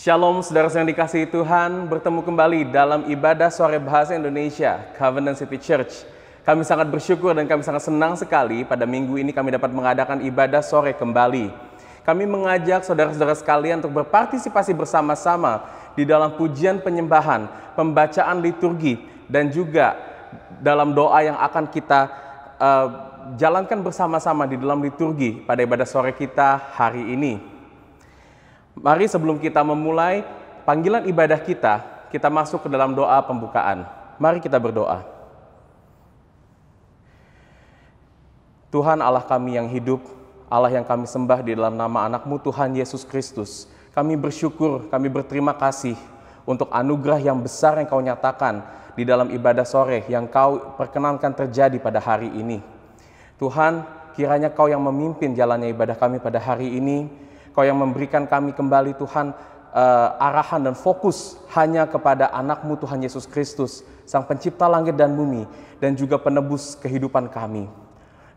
Shalom saudara yang dikasihi Tuhan, bertemu kembali dalam ibadah sore bahasa Indonesia, Covenant City Church. Kami sangat bersyukur dan kami sangat senang sekali pada minggu ini kami dapat mengadakan ibadah sore kembali. Kami mengajak saudara-saudara sekalian untuk berpartisipasi bersama-sama di dalam pujian penyembahan, pembacaan liturgi, dan juga dalam doa yang akan kita jalankan bersama-sama di dalam liturgi pada ibadah sore kita hari ini. Mari sebelum kita memulai panggilan ibadah kita masuk ke dalam doa pembukaan. Mari kita berdoa. Tuhan Allah kami yang hidup, Allah yang kami sembah di dalam nama anak-Mu Tuhan Yesus Kristus. Kami bersyukur, kami berterima kasih untuk anugerah yang besar yang Kau nyatakan di dalam ibadah sore yang Kau perkenankan terjadi pada hari ini. Tuhan, kiranya Kau yang memimpin jalannya ibadah kami pada hari ini. Kau yang memberikan kami kembali Tuhan arahan dan fokus hanya kepada anak-Mu Tuhan Yesus Kristus, Sang Pencipta langit dan bumi, dan juga penebus kehidupan kami.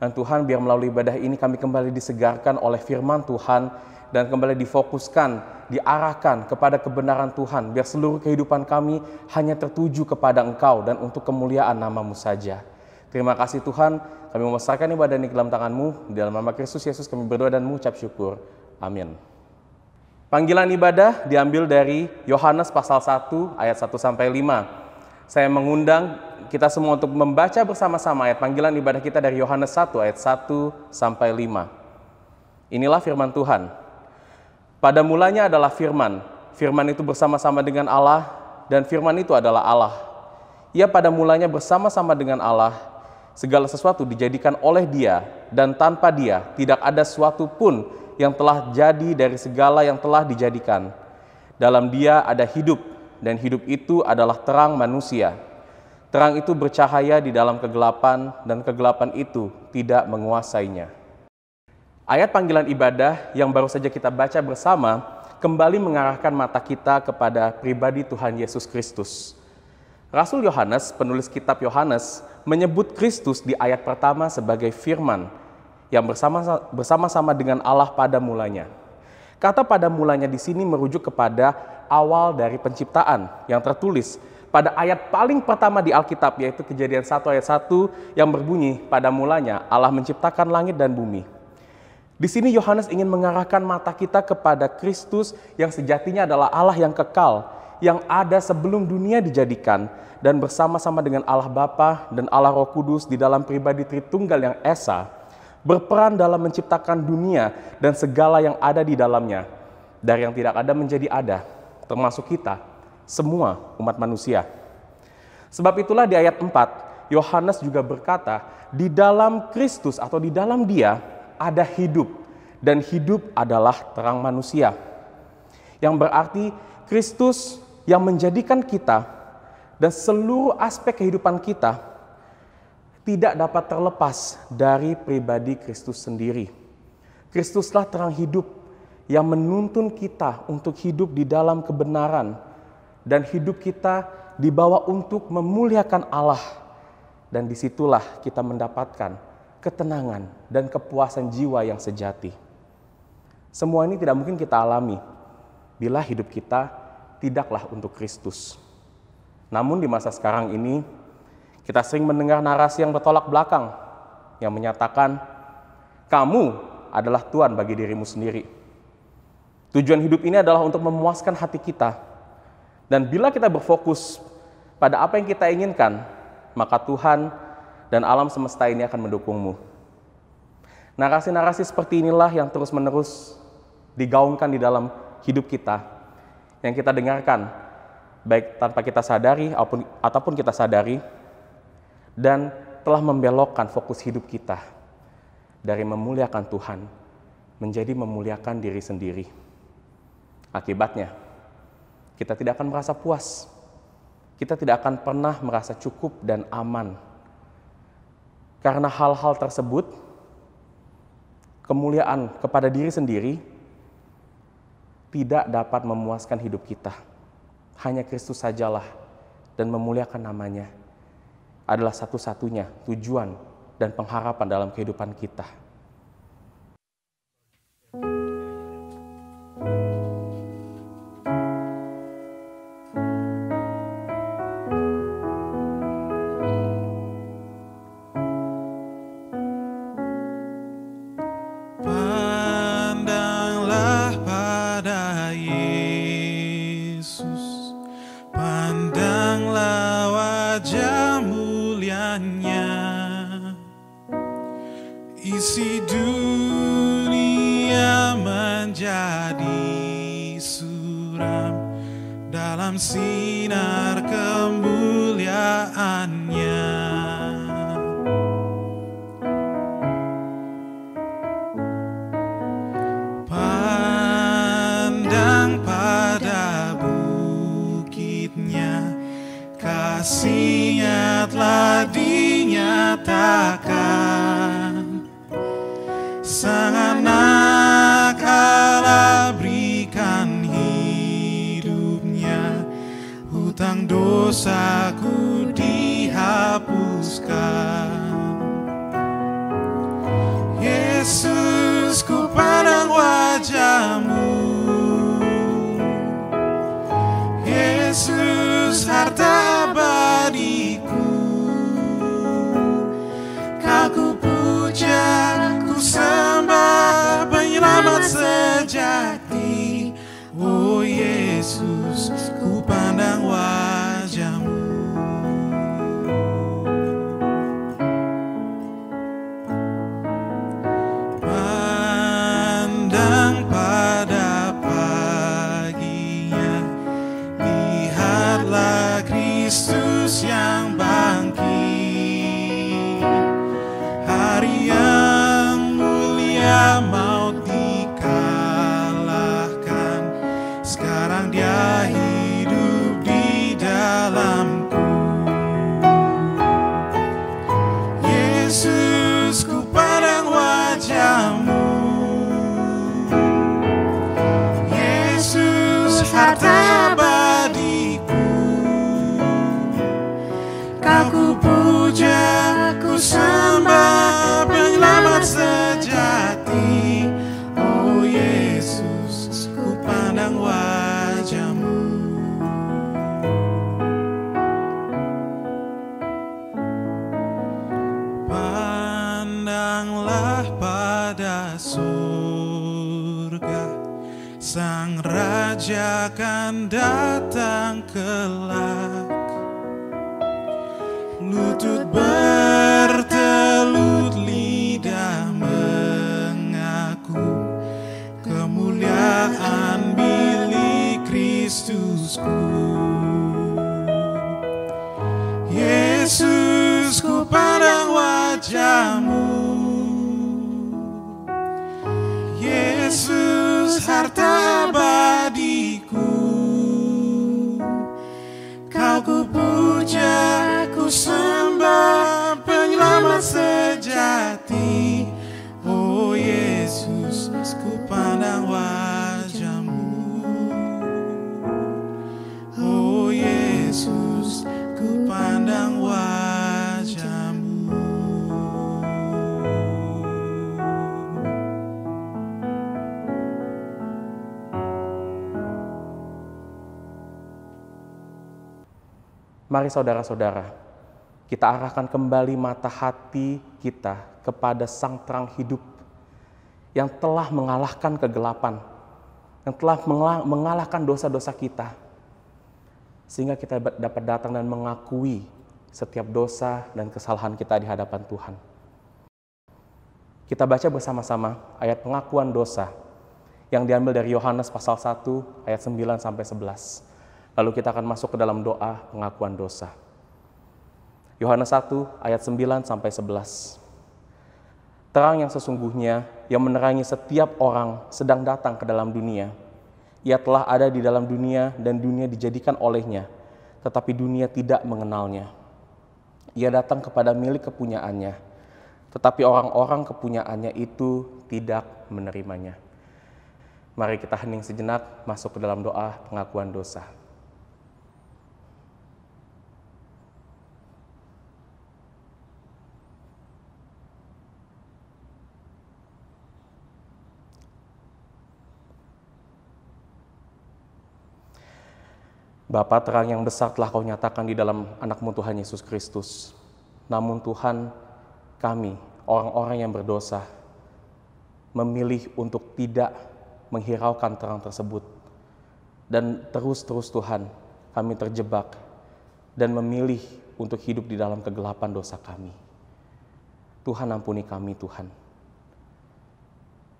Dan Tuhan, biar melalui ibadah ini kami kembali disegarkan oleh firman Tuhan, dan kembali difokuskan, diarahkan kepada kebenaran Tuhan, biar seluruh kehidupan kami hanya tertuju kepada Engkau dan untuk kemuliaan nama-Mu saja. Terima kasih Tuhan, kami memasrahkan ibadah ini ke dalam tangan-Mu, di dalam nama Kristus Yesus kami berdoa dan mengucap syukur. Amin. Panggilan ibadah diambil dari Yohanes pasal 1 ayat 1 sampai 5. Saya mengundang kita semua untuk membaca bersama-sama ayat panggilan ibadah kita dari Yohanes 1 ayat 1 sampai 5. Inilah firman Tuhan. Pada mulanya adalah firman. Firman itu bersama-sama dengan Allah dan firman itu adalah Allah. Ia pada mulanya bersama-sama dengan Allah. Segala sesuatu dijadikan oleh Dia dan tanpa Dia tidak ada sesuatu pun yang telah jadi dari segala yang telah dijadikan. Dalam Dia ada hidup, dan hidup itu adalah terang manusia. Terang itu bercahaya di dalam kegelapan, dan kegelapan itu tidak menguasainya. Ayat panggilan ibadah yang baru saja kita baca bersama kembali mengarahkan mata kita kepada pribadi Tuhan Yesus Kristus. Rasul Yohanes, penulis kitab Yohanes, menyebut Kristus di ayat pertama sebagai firman, yang bersama-sama dengan Allah pada mulanya. Kata pada mulanya di sini merujuk kepada awal dari penciptaan yang tertulis pada ayat paling pertama di Alkitab, yaitu Kejadian 1 ayat 1 yang berbunyi, pada mulanya Allah menciptakan langit dan bumi. Di sini Yohanes ingin mengarahkan mata kita kepada Kristus yang sejatinya adalah Allah yang kekal, yang ada sebelum dunia dijadikan, dan bersama-sama dengan Allah Bapa dan Allah Roh Kudus di dalam pribadi Tritunggal yang esa, berperan dalam menciptakan dunia dan segala yang ada di dalamnya. Dari yang tidak ada menjadi ada, termasuk kita, semua umat manusia. Sebab itulah di ayat 4, Yohanes juga berkata, di dalam Kristus atau di dalam Dia ada hidup, dan hidup adalah terang manusia. Yang berarti Kristus yang menjadikan kita dan seluruh aspek kehidupan kita tidak dapat terlepas dari pribadi Kristus sendiri. Kristuslah terang hidup yang menuntun kita untuk hidup di dalam kebenaran, dan hidup kita dibawa untuk memuliakan Allah. Dan disitulah kita mendapatkan ketenangan dan kepuasan jiwa yang sejati. Semua ini tidak mungkin kita alami bila hidup kita tidaklah untuk Kristus. Namun di masa sekarang ini, kita sering mendengar narasi yang bertolak belakang, yang menyatakan, kamu adalah Tuhan bagi dirimu sendiri. Tujuan hidup ini adalah untuk memuaskan hati kita. Dan bila kita berfokus pada apa yang kita inginkan, maka Tuhan dan alam semesta ini akan mendukungmu. Narasi-narasi seperti inilah yang terus-menerus digaungkan di dalam hidup kita, yang kita dengarkan, baik tanpa kita sadari ataupun kita sadari, dan telah membelokkan fokus hidup kita dari memuliakan Tuhan menjadi memuliakan diri sendiri. Akibatnya, kita tidak akan merasa puas. Kita tidak akan pernah merasa cukup dan aman. Karena hal-hal tersebut, kemuliaan kepada diri sendiri tidak dapat memuaskan hidup kita. Hanya Kristus sajalah dan memuliakan namanya adalah satu-satunya tujuan dan pengharapan dalam kehidupan kita. tersiram dalam sinar kemuliaan-Nya. Pandang pada bukitnya, kasih-Nya telah dinyatakan. Sang anak Allah berikan hidupnya, hutang dosaku dihapuskan. Yesus, ku pandang wajah-Mu, Yesus, harta abadiku. Kau ku puja, ku sembah, penyelamat sejati. Oh Yesus, ku pandang wajah-Mu. Pandang pada paginya, lihatlah Kristus yang bangkit. Hari yang mulia, maut dikalahkan. Sekarang Dia hidup di dalamku. Yesus, ku pandang wajah-Mu, Yesus, harta abadiku. Kau ku puja, ku sembah, penyelamat sejati. Oh Yesus, ku pandang wajah-Mu. Pandanglah pada surga, Sang Raja akan datang kelak. Lutut bertelut, lidah mengaku, kemuliaan milik Kristusku. Yesus, ku pandang wajah-Mu, Yesus, harta abadiku. Kau ku puja, ku sembah, penyelamat sejati. Oh Yesus, ku pandang wajah-Mu. Oh Yesus, ku pandang wajah-Mu. Mari saudara-saudara, kita arahkan kembali mata hati kita kepada Sang Terang Hidup yang telah mengalahkan kegelapan, yang telah mengalahkan dosa-dosa kita, sehingga kita dapat datang dan mengakui setiap dosa dan kesalahan kita di hadapan Tuhan. Kita baca bersama-sama ayat pengakuan dosa yang diambil dari Yohanes pasal 1 ayat 9 sampai 11. Lalu kita akan masuk ke dalam doa pengakuan dosa. Yohanes 1 ayat 9 sampai 11. Terang yang sesungguhnya yang menerangi setiap orang sedang datang ke dalam dunia. Ia telah ada di dalam dunia dan dunia dijadikan olehnya, tetapi dunia tidak mengenalnya. Ia datang kepada milik kepunyaannya, tetapi orang-orang kepunyaannya itu tidak menerimanya. Mari kita hening sejenak, masuk ke dalam doa pengakuan dosa. Bapa, terang yang besar telah Kau nyatakan di dalam anak-Mu Tuhan Yesus Kristus. Namun Tuhan, kami, orang-orang yang berdosa, memilih untuk tidak menghiraukan terang tersebut. Dan terus-terus Tuhan, kami terjebak dan memilih untuk hidup di dalam kegelapan dosa kami. Tuhan, ampuni kami Tuhan.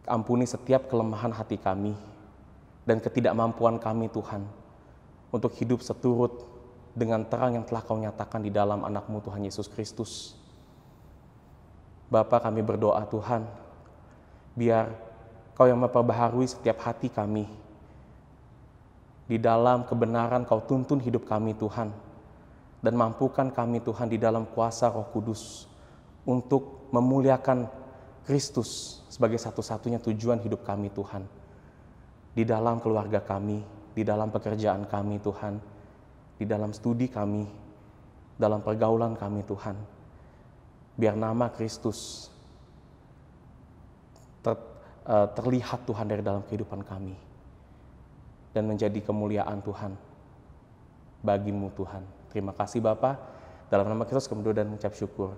Ampuni setiap kelemahan hati kami, dan ketidakmampuan kami Tuhan untuk hidup seturut dengan terang yang telah Kau nyatakan di dalam anak-Mu Tuhan Yesus Kristus. Bapa, kami berdoa Tuhan, biar Kau yang memperbaharui setiap hati kami. Di dalam kebenaran Kau tuntun hidup kami Tuhan, dan mampukan kami Tuhan di dalam kuasa Roh Kudus untuk memuliakan Kristus sebagai satu-satunya tujuan hidup kami Tuhan. Di dalam keluarga kami, di dalam pekerjaan kami Tuhan, di dalam studi kami, dalam pergaulan kami Tuhan. Biar nama Kristus terlihat Tuhan dari dalam kehidupan kami. Dan menjadi kemuliaan Tuhan bagi-Mu Tuhan. Terima kasih Bapa. Dalam nama Kristus kami berdoa dan mengucap syukur.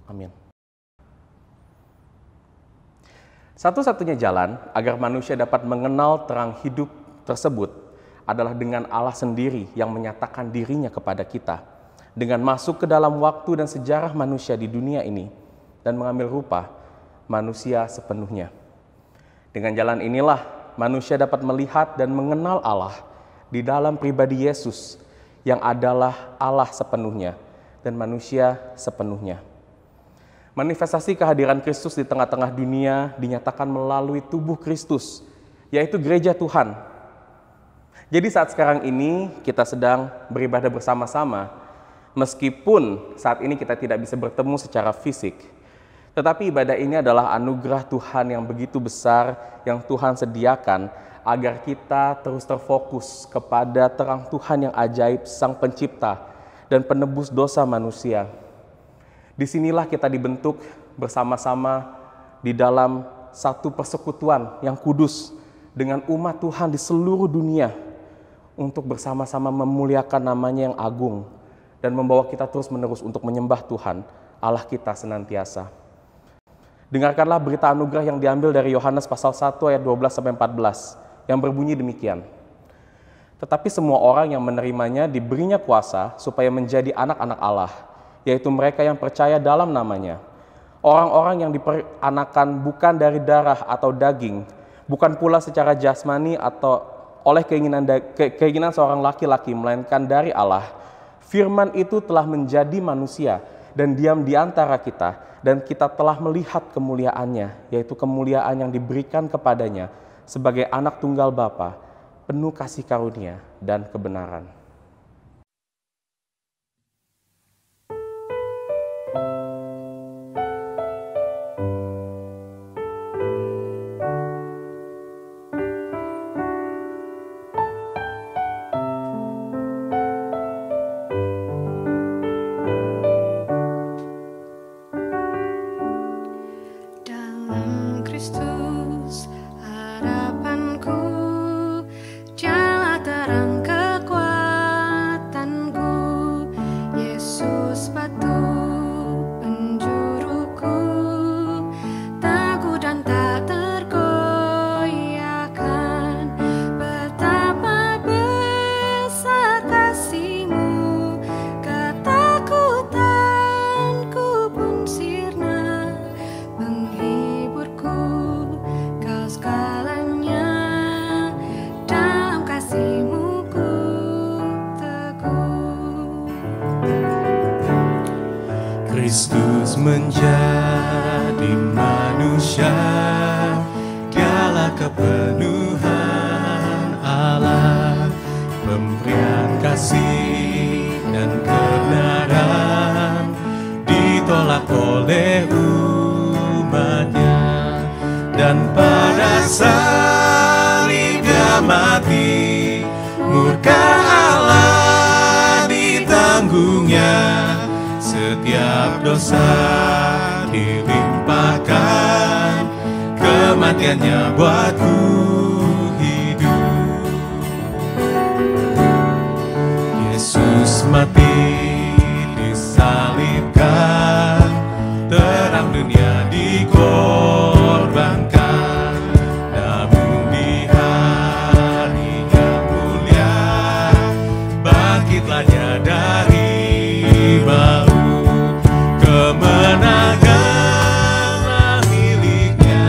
Amin. Satu-satunya jalan agar manusia dapat mengenal terang hidup tersebut adalah dengan Allah sendiri yang menyatakan dirinya kepada kita, dengan masuk ke dalam waktu dan sejarah manusia di dunia ini dan mengambil rupa manusia sepenuhnya. Dengan jalan inilah manusia dapat melihat dan mengenal Allah di dalam pribadi Yesus yang adalah Allah sepenuhnya dan manusia sepenuhnya. Manifestasi kehadiran Kristus di tengah-tengah dunia dinyatakan melalui tubuh Kristus, yaitu gereja Tuhan. Jadi saat sekarang ini kita sedang beribadah bersama-sama, meskipun saat ini kita tidak bisa bertemu secara fisik, tetapi ibadah ini adalah anugerah Tuhan yang begitu besar yang Tuhan sediakan agar kita terus terfokus kepada terang Tuhan yang ajaib, Sang Pencipta dan penebus dosa manusia. Disinilah kita dibentuk bersama-sama di dalam satu persekutuan yang kudus dengan umat Tuhan di seluruh dunia untuk bersama-sama memuliakan namanya yang agung dan membawa kita terus-menerus untuk menyembah Tuhan, Allah kita senantiasa. Dengarkanlah berita anugerah yang diambil dari Yohanes pasal 1 ayat 12-14 yang berbunyi demikian. Tetapi semua orang yang menerimanya diberinya kuasa supaya menjadi anak-anak Allah, yaitu mereka yang percaya dalam namanya. Orang-orang yang diperanakan bukan dari darah atau daging, bukan pula secara jasmani atau oleh keinginan seorang laki-laki, melainkan dari Allah. Firman itu telah menjadi manusia dan diam di antara kita, dan kita telah melihat kemuliaannya, yaitu kemuliaan yang diberikan kepadanya sebagai anak tunggal Bapa, penuh kasih karunia dan kebenaran. Kristus harapanku, jala terang kekuatanku, Yesus batu penjuruku, teguh dan tak tergoyahkan, betapa besar kasih-Mu, ketakutanku pun sirna, menghiburku Kau segalanya, dalam kasih-Mu ku teguh. Kristus menjadi manusia, Dialah kepenuhan Allah, pemberian kasih dan kebenaran ditolak oleh umatnya, dan pada salib Dia mati, murka Allah ditanggungnya, setiap dosa dilimpahkan, kematiannya buatku hidup. Yesus mati disalibkan, terang dunia dikorbankan, namun di harinya mulia bangkitlahnya dari maut. Kemenanganlah miliknya,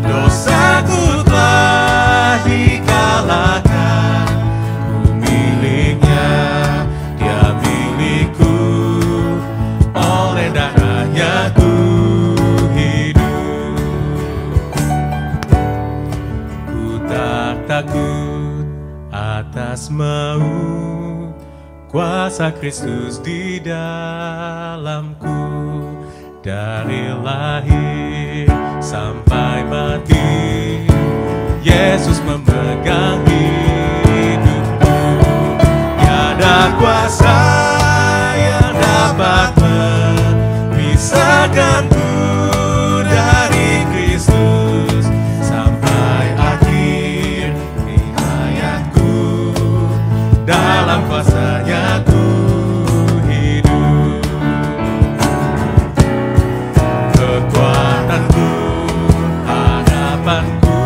dosaku telah dikalah. atas maut, kuasa Kristus di dalamku. Dari lahir sampai mati, Yesus memegang hidupku. Tiada kuasa yang dapat memisahkanku dari Kristus. Sampai akhir hayatku, dalam kuasa-Nya ku hidup. Kekuatanku, harapanku,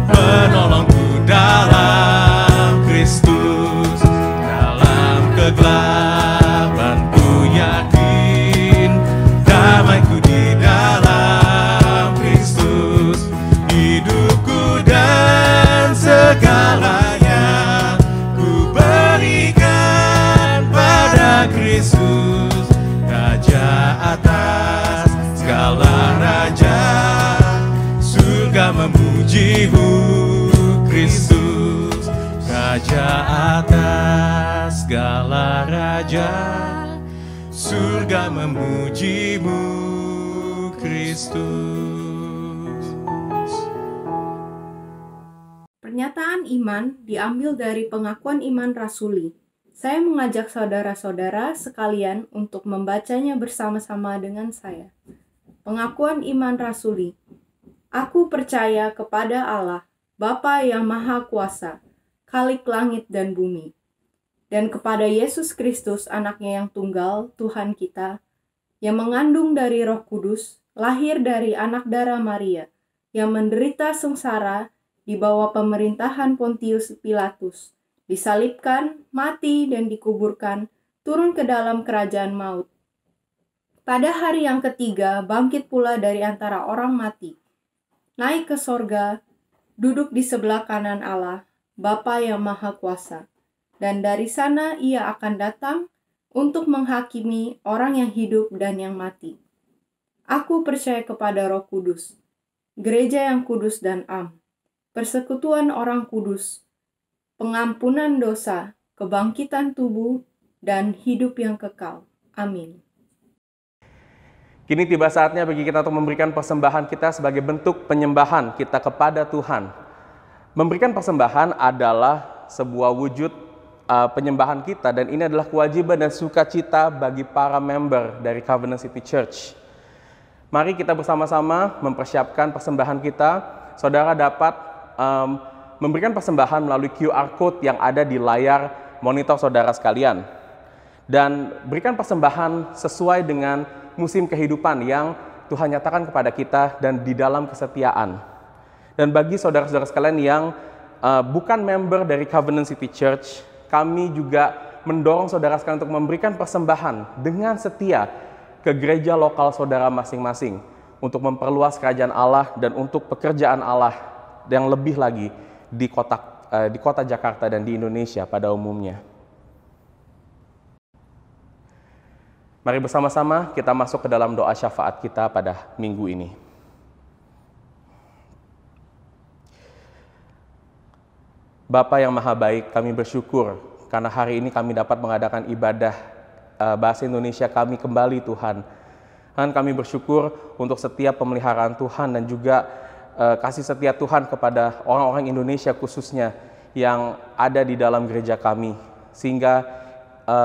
penolongku dalam Kristus. Dalam kegelapanku yakin, damaiku di dalam Kristus. Hidupku dan segalanya ku berikan pada Kristus. Raja atas segala raja, surga memuji-Mu Kristus. Raja atas segala raja, surga memuji-Mu Kristus. Pernyataan iman diambil dari pengakuan iman rasuli. Saya mengajak saudara-saudara sekalian untuk membacanya bersama-sama dengan saya. Pengakuan iman rasuli. Aku percaya kepada Allah, Bapa yang Maha Kuasa, Khalik langit dan bumi, dan kepada Yesus Kristus, Anaknya yang tunggal, Tuhan kita, yang mengandung dari Roh Kudus, lahir dari anak darah Maria, yang menderita sengsara di bawah pemerintahan Pontius Pilatus, disalibkan, mati, dan dikuburkan, turun ke dalam kerajaan maut. Pada hari yang ketiga, bangkit pula dari antara orang mati, naik ke sorga, duduk di sebelah kanan Allah, Bapa yang Maha Kuasa, dan dari sana Ia akan datang untuk menghakimi orang yang hidup dan yang mati. Aku percaya kepada Roh Kudus, gereja yang kudus dan am, persekutuan orang kudus, pengampunan dosa, kebangkitan tubuh, dan hidup yang kekal. Amin. Kini tiba saatnya bagi kita untuk memberikan persembahan kita sebagai bentuk penyembahan kita kepada Tuhan. Memberikan persembahan adalah sebuah wujud penyembahan kita, dan ini adalah kewajiban dan sukacita bagi para member dari Covenant City Church. Mari kita bersama-sama mempersiapkan persembahan kita. Saudara dapat memberikan persembahan melalui QR Code yang ada di layar monitor saudara sekalian. Dan berikan persembahan sesuai dengan musim kehidupan yang Tuhan nyatakan kepada kita dan di dalam kesetiaan. Dan bagi saudara-saudara sekalian yang bukan member dari Covenant City Church, kami juga mendorong saudara sekalian untuk memberikan persembahan dengan setia ke gereja lokal saudara masing-masing untuk memperluas kerajaan Allah dan untuk pekerjaan Allah yang lebih lagi di kota Jakarta dan di Indonesia pada umumnya. Mari bersama-sama kita masuk ke dalam doa syafaat kita pada minggu ini. Bapa yang Maha Baik, kami bersyukur karena hari ini kami dapat mengadakan ibadah bahasa Indonesia kami kembali, Tuhan. Dan kami bersyukur untuk setiap pemeliharaan Tuhan dan juga kasih setia Tuhan kepada orang-orang Indonesia khususnya yang ada di dalam gereja kami. Sehingga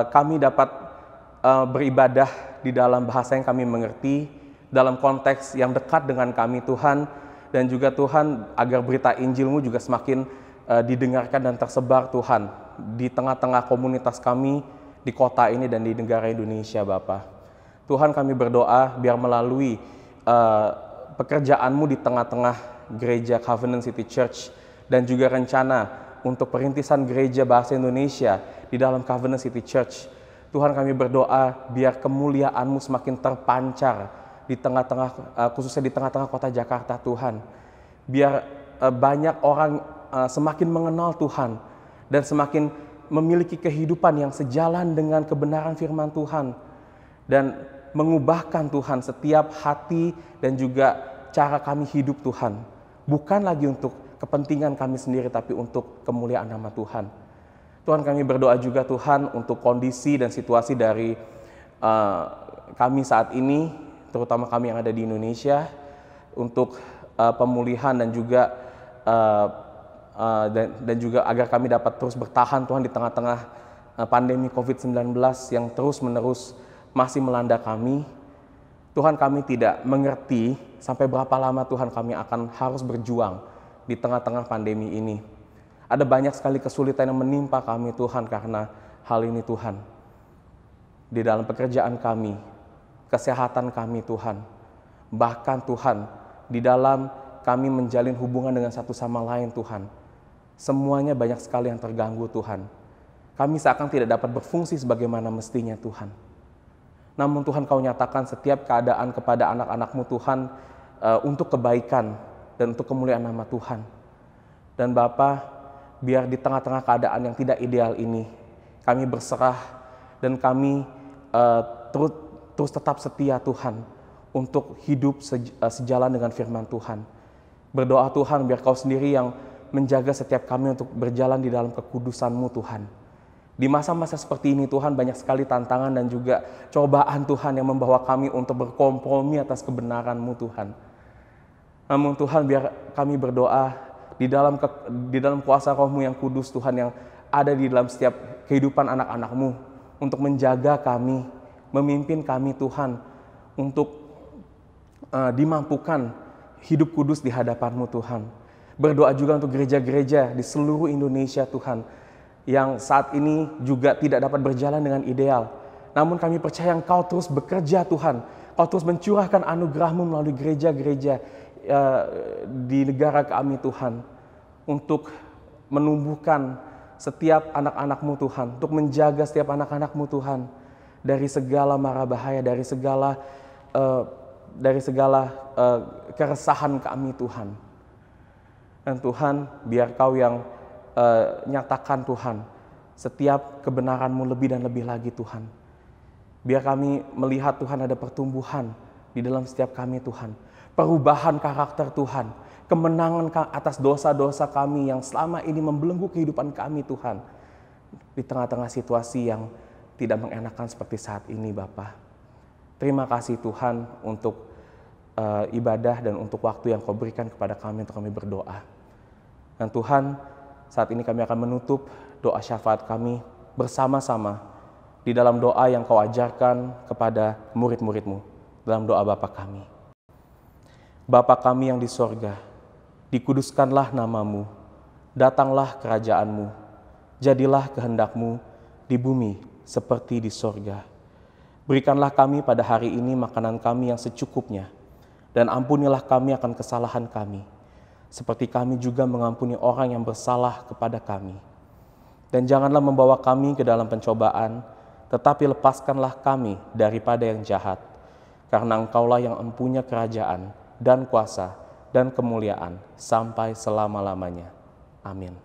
kami dapat beribadah di dalam bahasa yang kami mengerti, dalam konteks yang dekat dengan kami, Tuhan. Dan juga Tuhan, agar berita Injil-Mu juga semakin didengarkan dan tersebar, Tuhan, di tengah-tengah komunitas kami, di kota ini dan di negara Indonesia, Bapa. Tuhan, kami berdoa biar melalui pekerjaan-Mu di tengah-tengah gereja Covenant City Church dan juga rencana untuk perintisan gereja bahasa Indonesia di dalam Covenant City Church, Tuhan, kami berdoa biar kemuliaan-Mu semakin terpancar di tengah-tengah, khususnya di tengah-tengah kota Jakarta, Tuhan. Biar banyak orang semakin mengenal Tuhan dan semakin memiliki kehidupan yang sejalan dengan kebenaran firman Tuhan dan mengubahkan, Tuhan, setiap hati dan juga cara kami hidup, Tuhan. Bukan lagi untuk kepentingan kami sendiri, tapi untuk kemuliaan nama Tuhan. Tuhan, kami berdoa juga Tuhan untuk kondisi dan situasi dari kami saat ini, terutama kami yang ada di Indonesia, untuk pemulihan dan juga agar kami dapat terus bertahan Tuhan di tengah-tengah pandemi COVID-19 yang terus-menerus masih melanda kami. Tuhan, kami tidak mengerti sampai berapa lama Tuhan kami akan harus berjuang di tengah-tengah pandemi ini. Ada banyak sekali kesulitan yang menimpa kami Tuhan karena hal ini Tuhan. Di dalam pekerjaan kami, kesehatan kami Tuhan. Bahkan Tuhan, di dalam kami menjalin hubungan dengan satu sama lain Tuhan. Semuanya banyak sekali yang terganggu Tuhan. Kami seakan tidak dapat berfungsi sebagaimana mestinya Tuhan. Namun Tuhan, Kau nyatakan setiap keadaan kepada anak-anak-Mu Tuhan untuk kebaikan dan untuk kemuliaan nama Tuhan. Dan Bapa, biar di tengah-tengah keadaan yang tidak ideal ini, kami berserah dan kami terus tetap setia Tuhan untuk hidup sejalan dengan firman Tuhan. Berdoa Tuhan, biar Kau sendiri yang menjaga setiap kami untuk berjalan di dalam kekudusan-Mu Tuhan. Di masa-masa seperti ini Tuhan, banyak sekali tantangan dan juga cobaan Tuhan yang membawa kami untuk berkompromi atas kebenaran-Mu Tuhan. Namun Tuhan, biar kami berdoa di dalam kuasa Roh-Mu yang kudus Tuhan, yang ada di dalam setiap kehidupan anak-anak-Mu, untuk menjaga kami, memimpin kami Tuhan, untuk dimampukan hidup kudus di hadapan-Mu Tuhan. Berdoa juga untuk gereja-gereja di seluruh Indonesia Tuhan, yang saat ini juga tidak dapat berjalan dengan ideal. Namun kami percaya Engkau terus bekerja Tuhan. Kau terus mencurahkan anugerah-Mu melalui gereja-gereja di negara kami Tuhan. Untuk menumbuhkan setiap anak-anak-Mu Tuhan. Untuk menjaga setiap anak-anak-Mu Tuhan. Dari segala mara bahaya, dari segala keresahan kami Tuhan. Dan Tuhan, biar Kau yang nyatakan Tuhan setiap kebenaran-Mu lebih dan lebih lagi Tuhan. Biar kami melihat Tuhan ada pertumbuhan di dalam setiap kami Tuhan. Perubahan karakter Tuhan. Kemenangan atas dosa-dosa kami yang selama ini membelenggu kehidupan kami Tuhan. Di tengah-tengah situasi yang tidak mengenakan seperti saat ini Bapa. Terima kasih Tuhan untuk ibadah dan untuk waktu yang Kau berikan kepada kami untuk kami berdoa. Dan Tuhan, saat ini kami akan menutup doa syafaat kami bersama-sama di dalam doa yang Kau ajarkan kepada murid-murid-Mu, dalam doa Bapa kami. Bapa kami yang di sorga, dikuduskanlah nama-Mu, datanglah kerajaan-Mu, jadilah kehendak-Mu di bumi seperti di sorga. Berikanlah kami pada hari ini makanan kami yang secukupnya, dan ampunilah kami akan kesalahan kami, seperti kami juga mengampuni orang yang bersalah kepada kami. Dan janganlah membawa kami ke dalam pencobaan, tetapi lepaskanlah kami daripada yang jahat. Karena Engkaulah yang empunya kerajaan dan kuasa dan kemuliaan sampai selama-lamanya. Amin.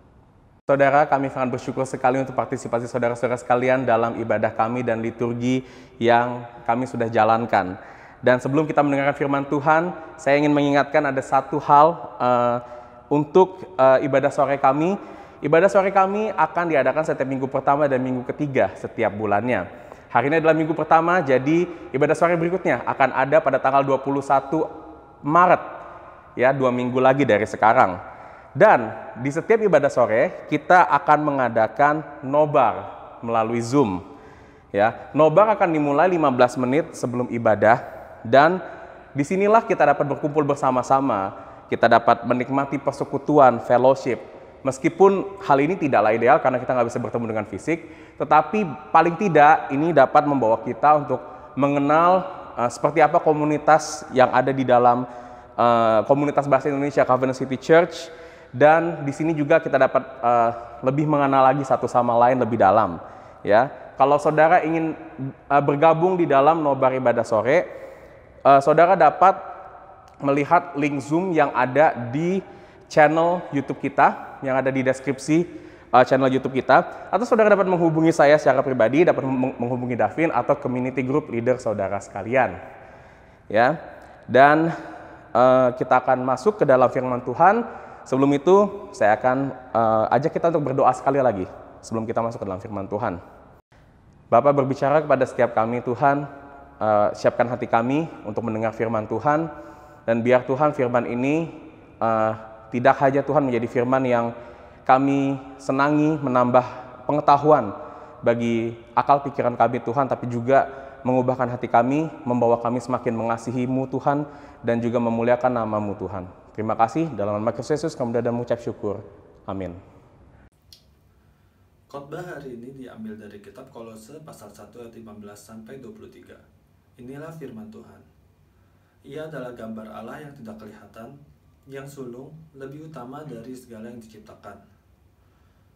Saudara, kami sangat bersyukur sekali untuk partisipasi saudara-saudara sekalian dalam ibadah kami dan liturgi yang kami sudah jalankan. Dan sebelum kita mendengarkan firman Tuhan, saya ingin mengingatkan ada satu hal untuk ibadah sore kami. Ibadah sore kami akan diadakan setiap minggu pertama dan minggu ketiga setiap bulannya. Hari ini adalah minggu pertama, jadi ibadah sore berikutnya akan ada pada tanggal 21 Maret, ya 2 minggu lagi dari sekarang. Dan di setiap ibadah sore kita akan mengadakan nobar melalui Zoom. Ya, nobar akan dimulai 15 menit sebelum ibadah. Dan disinilah kita dapat berkumpul bersama-sama, kita dapat menikmati persekutuan, fellowship. Meskipun hal ini tidaklah ideal karena kita nggak bisa bertemu dengan fisik, tetapi paling tidak ini dapat membawa kita untuk mengenal seperti apa komunitas yang ada di dalam komunitas bahasa Indonesia Covenant City Church. Dan di sini juga kita dapat lebih mengenal lagi satu sama lain lebih dalam. Ya, kalau saudara ingin bergabung di dalam nobar ibadah sore, saudara dapat melihat link Zoom yang ada di channel YouTube kita, yang ada di deskripsi channel YouTube kita. Atau saudara dapat menghubungi saya secara pribadi, dapat menghubungi Davin atau community group leader saudara sekalian. Ya, dan kita akan masuk ke dalam firman Tuhan. sebelum itu saya akan ajak kita untuk berdoa sekali lagi sebelum kita masuk ke dalam firman Tuhan. Bapa berbicara kepada setiap kami, Tuhan, siapkan hati kami untuk mendengar firman Tuhan, dan biar Tuhan firman ini tidak hanya Tuhan menjadi firman yang kami senangi menambah pengetahuan bagi akal pikiran kami Tuhan, tapi juga mengubahkan hati kami, membawa kami semakin mengasihi-Mu Tuhan, dan juga memuliakan nama-Mu Tuhan. Terima kasih, dalam nama Kristus Yesus kami sudah mengucap syukur. Amin. Khotbah hari ini diambil dari kitab Kolose pasal 1 ayat 15 sampai 23. Inilah firman Tuhan. Ia adalah gambar Allah yang tidak kelihatan, yang sulung, lebih utama dari segala yang diciptakan.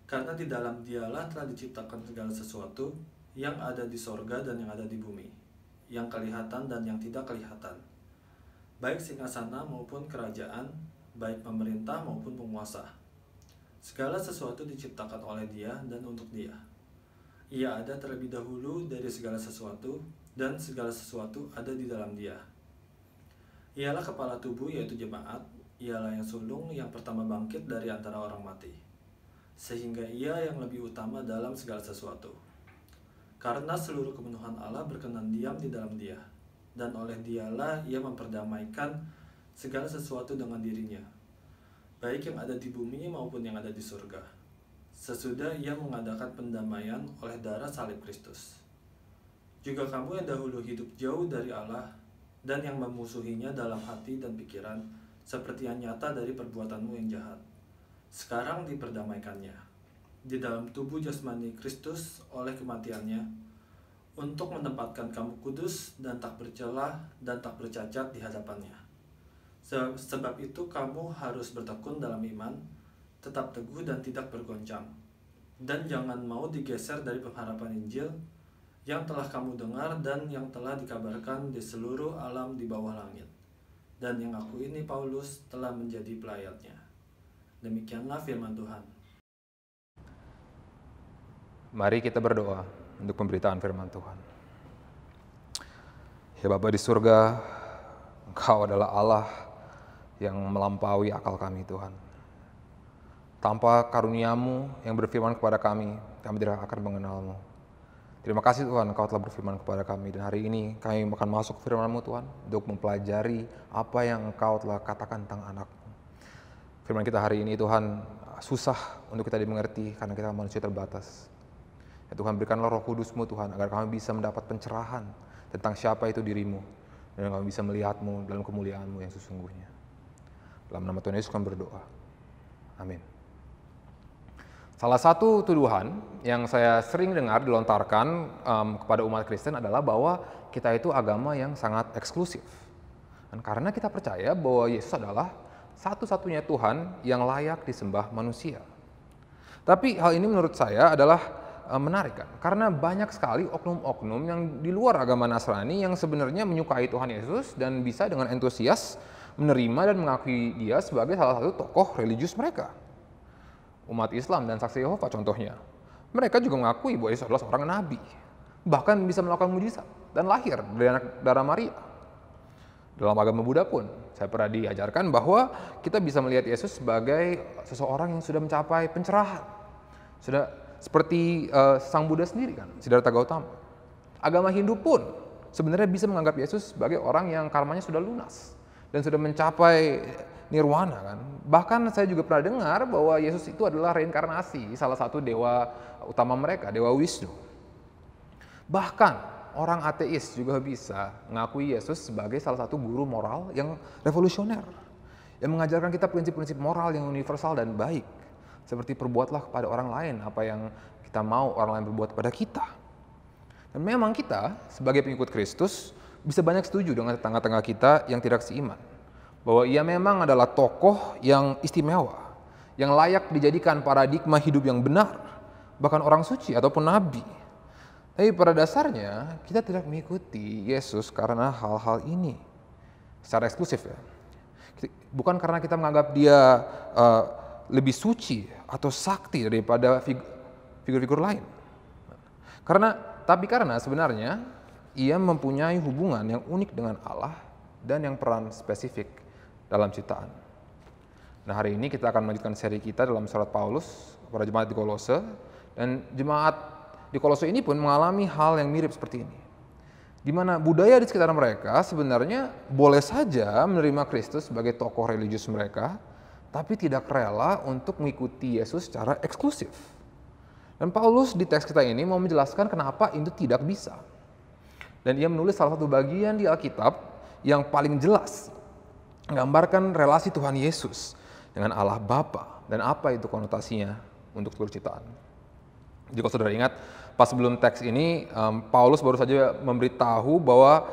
Karena di dalam Dialah telah diciptakan segala sesuatu yang ada di sorga dan yang ada di bumi, yang kelihatan dan yang tidak kelihatan, baik singgasana maupun kerajaan, baik pemerintah maupun penguasa. Segala sesuatu diciptakan oleh Dia dan untuk Dia. Ia ada terlebih dahulu dari segala sesuatu, dan segala sesuatu ada di dalam Dia. Ialah kepala tubuh, yaitu jemaat. Ialah yang sulung yang pertama bangkit dari antara orang mati, sehingga Ia yang lebih utama dalam segala sesuatu. Karena seluruh kepenuhan Allah berkenan diam di dalam Dia, dan oleh Dialah Ia memperdamaikan segala sesuatu dengan dirinya, baik yang ada di bumi maupun yang ada di surga, sesudah Ia mengadakan pendamaian oleh darah salib Kristus. Juga kamu yang dahulu hidup jauh dari Allah, dan yang memusuhinya dalam hati dan pikiran, seperti yang nyata dari perbuatanmu yang jahat, sekarang diperdamaikannya di dalam tubuh jasmani Kristus oleh kematiannya, untuk menempatkan kamu kudus dan tak bercela dan tak bercacat di hadapannya. Sebab itu kamu harus bertekun dalam iman, tetap teguh dan tidak bergoncang, dan jangan mau digeser dari pengharapan Injil yang telah kamu dengar dan yang telah dikabarkan di seluruh alam di bawah langit, dan yang aku ini, Paulus, telah menjadi pelayannya. Demikianlah firman Tuhan. Mari kita berdoa untuk pemberitaan firman Tuhan. Ya Bapa di surga, Engkau adalah Allah yang melampaui akal kami, Tuhan. Tanpa karunia-Mu yang berfirman kepada kami tidak akan mengenal-Mu. Terima kasih Tuhan, Engkau telah berfirman kepada kami, dan hari ini kami akan masuk ke firman-Mu Tuhan, untuk mempelajari apa yang Engkau telah katakan tentang anak-Mu. Firman kita hari ini Tuhan susah untuk kita dimengerti karena kita manusia terbatas. Ya Tuhan, berikanlah Roh Kudus-Mu Tuhan, agar kami bisa mendapat pencerahan tentang siapa itu diri-Mu, dan kami bisa melihat-Mu dalam kemuliaan-Mu yang sesungguhnya. Dalam nama Tuhan Yesus kami berdoa. Amin. Salah satu tuduhan yang saya sering dengar dilontarkan kepada umat Kristen adalah bahwa kita itu agama yang sangat eksklusif. Dan karena kita percaya bahwa Yesus adalah satu-satunya Tuhan yang layak disembah manusia. Tapi hal ini menurut saya adalah menarik kan? Karena banyak sekali oknum-oknum yang di luar agama Nasrani yang sebenarnya menyukai Tuhan Yesus dan bisa dengan entusias menerima dan mengakui Dia sebagai salah satu tokoh religius mereka. Umat Islam dan saksi Yehova contohnya. Mereka juga mengakui bahwa Yesus adalah seorang nabi. Bahkan bisa melakukan mujizat dan lahir dari anak darah Maria. Dalam agama Buddha pun, saya pernah diajarkan bahwa kita bisa melihat Yesus sebagai seseorang yang sudah mencapai pencerahan. Sudah seperti Sang Buddha sendiri kan, Siddhartha Gautama. Agama Hindu pun sebenarnya bisa menganggap Yesus sebagai orang yang karmanya sudah lunas dan sudah mencapai nirwana kan. Bahkan saya juga pernah dengar bahwa Yesus itu adalah reinkarnasi salah satu dewa utama mereka, Dewa Wisnu. Bahkan orang ateis juga bisa mengakui Yesus sebagai salah satu guru moral yang revolusioner, yang mengajarkan kita prinsip-prinsip moral yang universal dan baik, seperti perbuatlah kepada orang lain apa yang kita mau orang lain berbuat kepada kita. Dan memang kita sebagai pengikut Kristus bisa banyak setuju dengan tetangga-tetangga kita yang tidak seiman, bahwa Ia memang adalah tokoh yang istimewa, yang layak dijadikan paradigma hidup yang benar, bahkan orang suci ataupun nabi. Tapi pada dasarnya kita tidak mengikuti Yesus karena hal-hal ini secara eksklusif ya. Bukan karena kita menganggap Dia lebih suci atau sakti daripada figur-figur lain. Tapi karena sebenarnya Ia mempunyai hubungan yang unik dengan Allah dan yang peran spesifik dalam ciptaan. Nah, hari ini kita akan melanjutkan seri kita dalam surat Paulus kepada jemaat di Kolose, dan jemaat di Kolose ini pun mengalami hal yang mirip seperti ini, di mana budaya di sekitar mereka sebenarnya boleh saja menerima Kristus sebagai tokoh religius mereka, tapi tidak rela untuk mengikuti Yesus secara eksklusif. Dan Paulus di teks kita ini mau menjelaskan kenapa itu tidak bisa. Dan ia menulis salah satu bagian di Alkitab yang paling jelas menggambarkan relasi Tuhan Yesus dengan Allah Bapa dan apa itu konotasinya untuk seluruh ciptaan. Jika saudara ingat, pas sebelum teks ini, Paulus baru saja memberitahu bahwa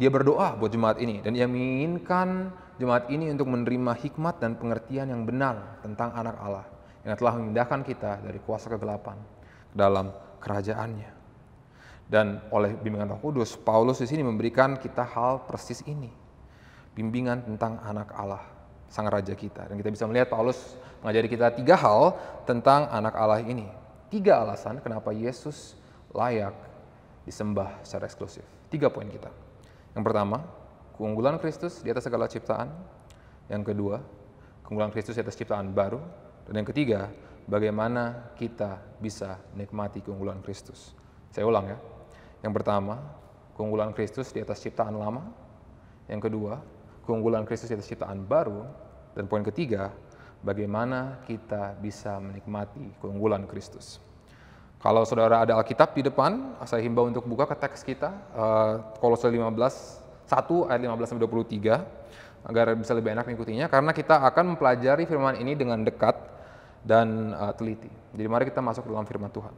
dia berdoa buat jemaat ini, dan ia menginginkan jemaat ini untuk menerima hikmat dan pengertian yang benar tentang anak Allah yang telah memindahkan kita dari kuasa kegelapan ke dalam kerajaannya. Dan oleh bimbingan Roh Kudus, Paulus di sini memberikan kita hal persis ini, bimbingan tentang anak Allah, Sang Raja kita. Dan kita bisa melihat Paulus mengajari kita 3 hal tentang anak Allah ini. 3 alasan kenapa Yesus layak disembah secara eksklusif. 3 poin kita. Yang pertama, keunggulan Kristus di atas segala ciptaan. Yang kedua, keunggulan Kristus di atas ciptaan baru. Dan yang ketiga, bagaimana kita bisa menikmati keunggulan Kristus. Saya ulang ya. Yang pertama, keunggulan Kristus di atas ciptaan lama. Yang kedua, keunggulan Kristus di atas ciptaan baru. Dan poin ketiga, bagaimana kita bisa menikmati keunggulan Kristus. Kalau saudara ada Alkitab di depan, saya himbau untuk buka ke teks kita, Kolose 1 ayat 15-23, agar bisa lebih enak mengikutinya, karena kita akan mempelajari firman ini dengan dekat dan teliti. Jadi mari kita masuk dalam firman Tuhan.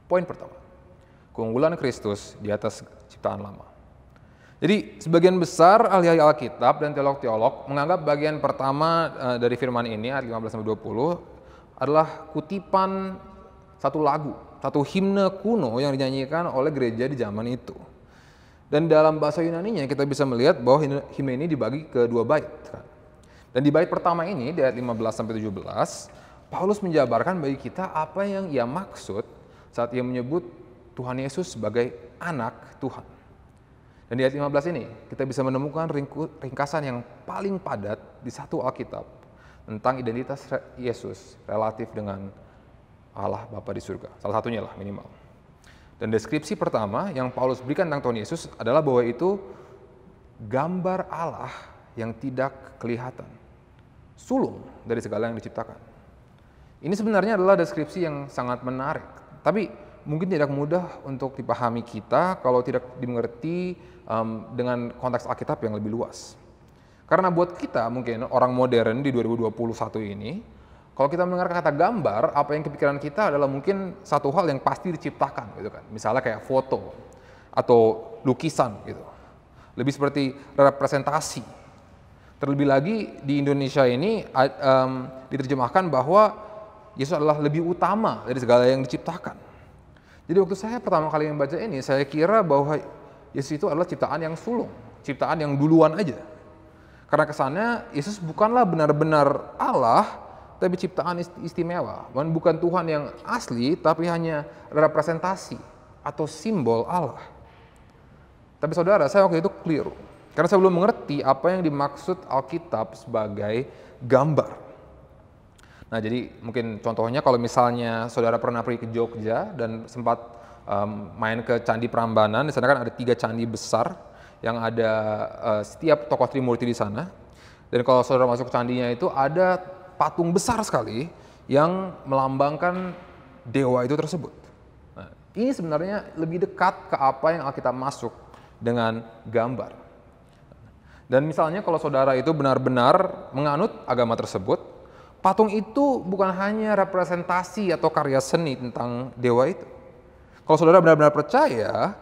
Poin pertama, keunggulan Kristus di atas ciptaan lama. Jadi sebagian besar ahli-ahli Alkitab dan teolog-teolog menganggap bagian pertama dari firman ini, ayat 15-20, adalah kutipan satu lagu, satu himne kuno yang dinyanyikan oleh gereja di zaman itu. Dan dalam bahasa Yunaninya kita bisa melihat bahwa himne ini dibagi ke 2 bait. Dan di bait pertama ini, di ayat 15-17, Paulus menjabarkan bagi kita apa yang ia maksud saat ia menyebut Tuhan Yesus sebagai anak Tuhan. Dan di ayat 15 ini, kita bisa menemukan ringkasan yang paling padat di satu Alkitab tentang identitas Yesus relatif dengan Allah Bapa di surga. Salah satunya lah minimal. Dan deskripsi pertama yang Paulus berikan tentang Tuhan Yesus adalah bahwa itu gambar Allah yang tidak kelihatan, sulung dari segala yang diciptakan. Ini sebenarnya adalah deskripsi yang sangat menarik, tapi mungkin tidak mudah untuk dipahami kita kalau tidak dimengerti dengan konteks Alkitab yang lebih luas. Karena buat kita mungkin orang modern di 2021 ini, kalau kita mendengar kata gambar, apa yang kepikiran kita adalah mungkin satu hal yang pasti diciptakan gitu kan. Misalnya kayak foto atau lukisan gitu. Lebih seperti representasi. Terlebih lagi di Indonesia ini diterjemahkan bahwa Yesus adalah lebih utama dari segala yang diciptakan. Jadi waktu saya pertama kali membaca ini, saya kira bahwa Yesus itu adalah ciptaan yang sulung, ciptaan yang duluan aja. Karena kesannya Yesus bukanlah benar-benar Allah, tapi ciptaan istimewa. Bukan Tuhan yang asli, tapi hanya representasi atau simbol Allah. Tapi saudara, saya waktu itu keliru. Karena saya belum mengerti apa yang dimaksud Alkitab sebagai gambar. Nah, jadi mungkin contohnya kalau misalnya saudara pernah pergi ke Jogja dan sempat main ke Candi Prambanan, di sana kan ada 3 candi besar yang ada setiap tokoh Trimurti di sana. Dan kalau saudara masuk ke candinya itu ada patung besar sekali yang melambangkan dewa itu tersebut. Nah, ini sebenarnya lebih dekat ke apa yang Alkitab masuk dengan gambar. Dan misalnya kalau saudara itu benar-benar menganut agama tersebut, patung itu bukan hanya representasi atau karya seni tentang dewa itu. Kalau saudara benar-benar percaya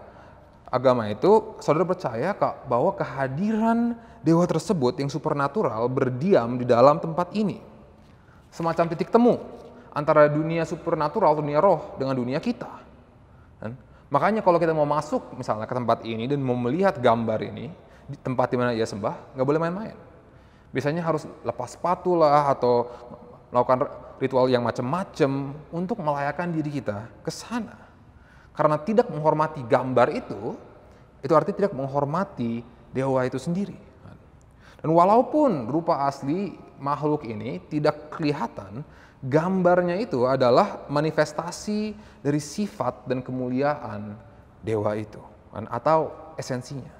agama itu, saudara percaya bahwa kehadiran dewa tersebut yang supernatural berdiam di dalam tempat ini. Semacam titik temu antara dunia supernatural, dunia roh dengan dunia kita. Makanya kalau kita mau masuk misalnya ke tempat ini dan mau melihat gambar ini, di tempat di mana ia sembah, nggak boleh main-main. Biasanya harus lepas sepatu lah atau melakukan ritual yang macam-macam untuk melayakkan diri kita ke sana. Karena tidak menghormati gambar itu artinya tidak menghormati dewa itu sendiri. Dan walaupun rupa asli makhluk ini tidak kelihatan, gambarnya itu adalah manifestasi dari sifat dan kemuliaan dewa itu, atau esensinya.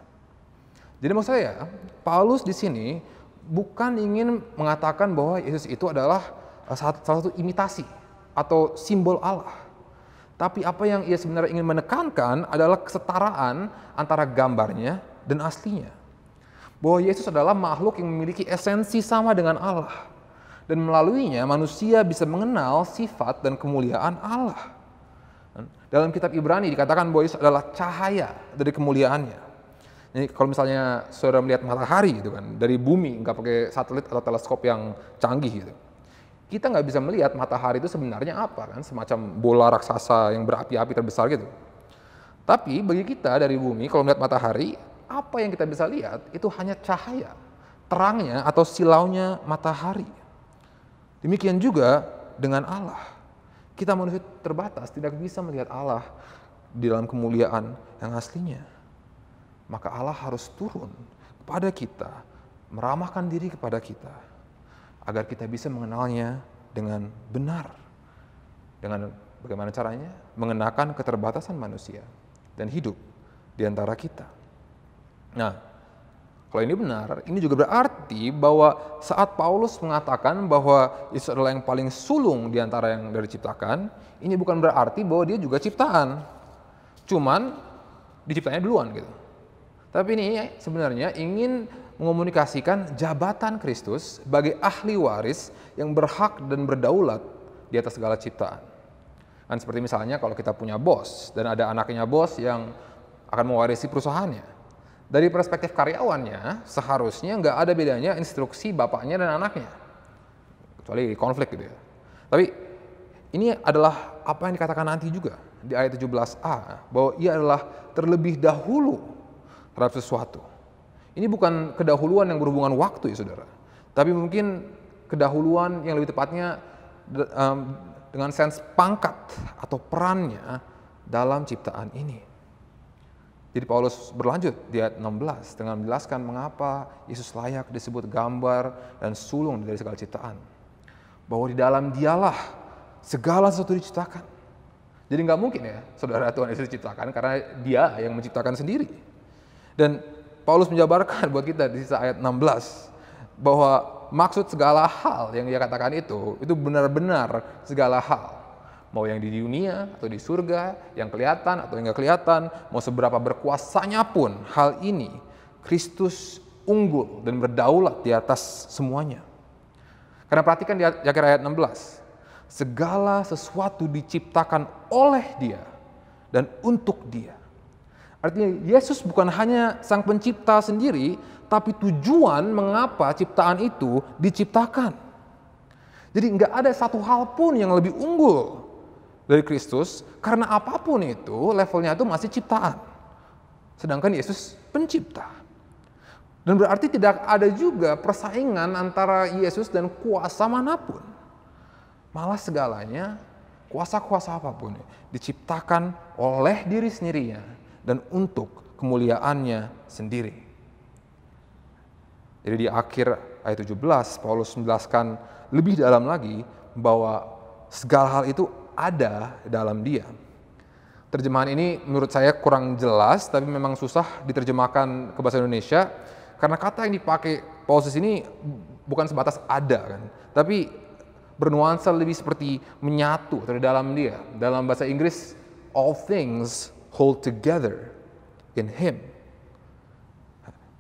Jadi maksud saya, Paulus di sini bukan ingin mengatakan bahwa Yesus itu adalah salah satu imitasi atau simbol Allah. Tapi apa yang ia sebenarnya ingin menekankan adalah kesetaraan antara gambarnya dan aslinya. Bahwa Yesus adalah makhluk yang memiliki esensi sama dengan Allah. Dan melaluinya manusia bisa mengenal sifat dan kemuliaan Allah. Dalam kitab Ibrani dikatakan bahwa Yesus adalah cahaya dari kemuliaannya. Jadi kalau misalnya saudara melihat matahari gitu kan, dari bumi, nggak pakai satelit atau teleskop yang canggih gitu, kita nggak bisa melihat matahari itu sebenarnya apa kan, semacam bola raksasa yang berapi-api terbesar gitu. Tapi bagi kita dari bumi, kalau melihat matahari, apa yang kita bisa lihat itu hanya cahaya, terangnya atau silaunya matahari. Demikian juga dengan Allah. Kita manusia terbatas, tidak bisa melihat Allah di dalam kemuliaan yang aslinya. Maka Allah harus turun kepada kita, meramahkan diri kepada kita, agar kita bisa mengenalnya dengan benar. Dengan bagaimana caranya? Mengenakan keterbatasan manusia dan hidup di antara kita. Nah, kalau ini benar, ini juga berarti bahwa saat Paulus mengatakan bahwa Yesus adalah yang paling sulung di antara yang dari diciptakan, ini bukan berarti bahwa dia juga ciptaan. Cuman diciptanya duluan gitu. Tapi ini sebenarnya ingin mengomunikasikan jabatan Kristus sebagai ahli waris yang berhak dan berdaulat di atas segala ciptaan. Kan seperti misalnya kalau kita punya bos dan ada anaknya bos yang akan mewarisi perusahaannya. Dari perspektif karyawannya seharusnya nggak ada bedanya instruksi bapaknya dan anaknya. Kecuali konflik gitu ya. Tapi ini adalah apa yang dikatakan nanti juga di ayat 17a, bahwa ia adalah terlebih dahulu terhadap sesuatu. Ini bukan kedahuluan yang berhubungan waktu ya saudara, tapi mungkin kedahuluan yang lebih tepatnya dengan sense pangkat atau perannya dalam ciptaan ini. Jadi Paulus berlanjut di ayat 16 dengan menjelaskan mengapa Yesus layak disebut gambar dan sulung dari segala ciptaan. Bahwa di dalam dialah segala sesuatu diciptakan. Jadi nggak mungkin ya saudara Tuhan Yesus diciptakan karena dia yang menciptakan sendiri. Dan Paulus menjabarkan buat kita di sisa ayat 16 bahwa maksud segala hal yang dia katakan itu benar-benar segala hal. Mau yang di dunia atau di surga, yang kelihatan atau yang nggak kelihatan, mau seberapa berkuasanya pun hal ini, Kristus unggul dan berdaulat di atas semuanya. Karena perhatikan di akhir ayat 16, segala sesuatu diciptakan oleh dia dan untuk dia. Artinya Yesus bukan hanya sang pencipta sendiri, tapi tujuan mengapa ciptaan itu diciptakan. Jadi nggak ada satu hal pun yang lebih unggul dari Kristus, karena apapun itu levelnya itu masih ciptaan. Sedangkan Yesus pencipta. Dan berarti tidak ada juga persaingan antara Yesus dan kuasa manapun. Malah segalanya, kuasa-kuasa apapun diciptakan oleh diri sendirinya dan untuk kemuliaannya sendiri. Jadi di akhir ayat 17, Paulus menjelaskan lebih dalam lagi bahwa segala hal itu ada dalam dia. Terjemahan ini menurut saya kurang jelas, tapi memang susah diterjemahkan ke bahasa Indonesia, karena kata yang dipakai Paulus ini bukan sebatas ada kan, tapi bernuansa lebih seperti menyatu atau di dalam dia. Dalam bahasa Inggris, all things hold together in him.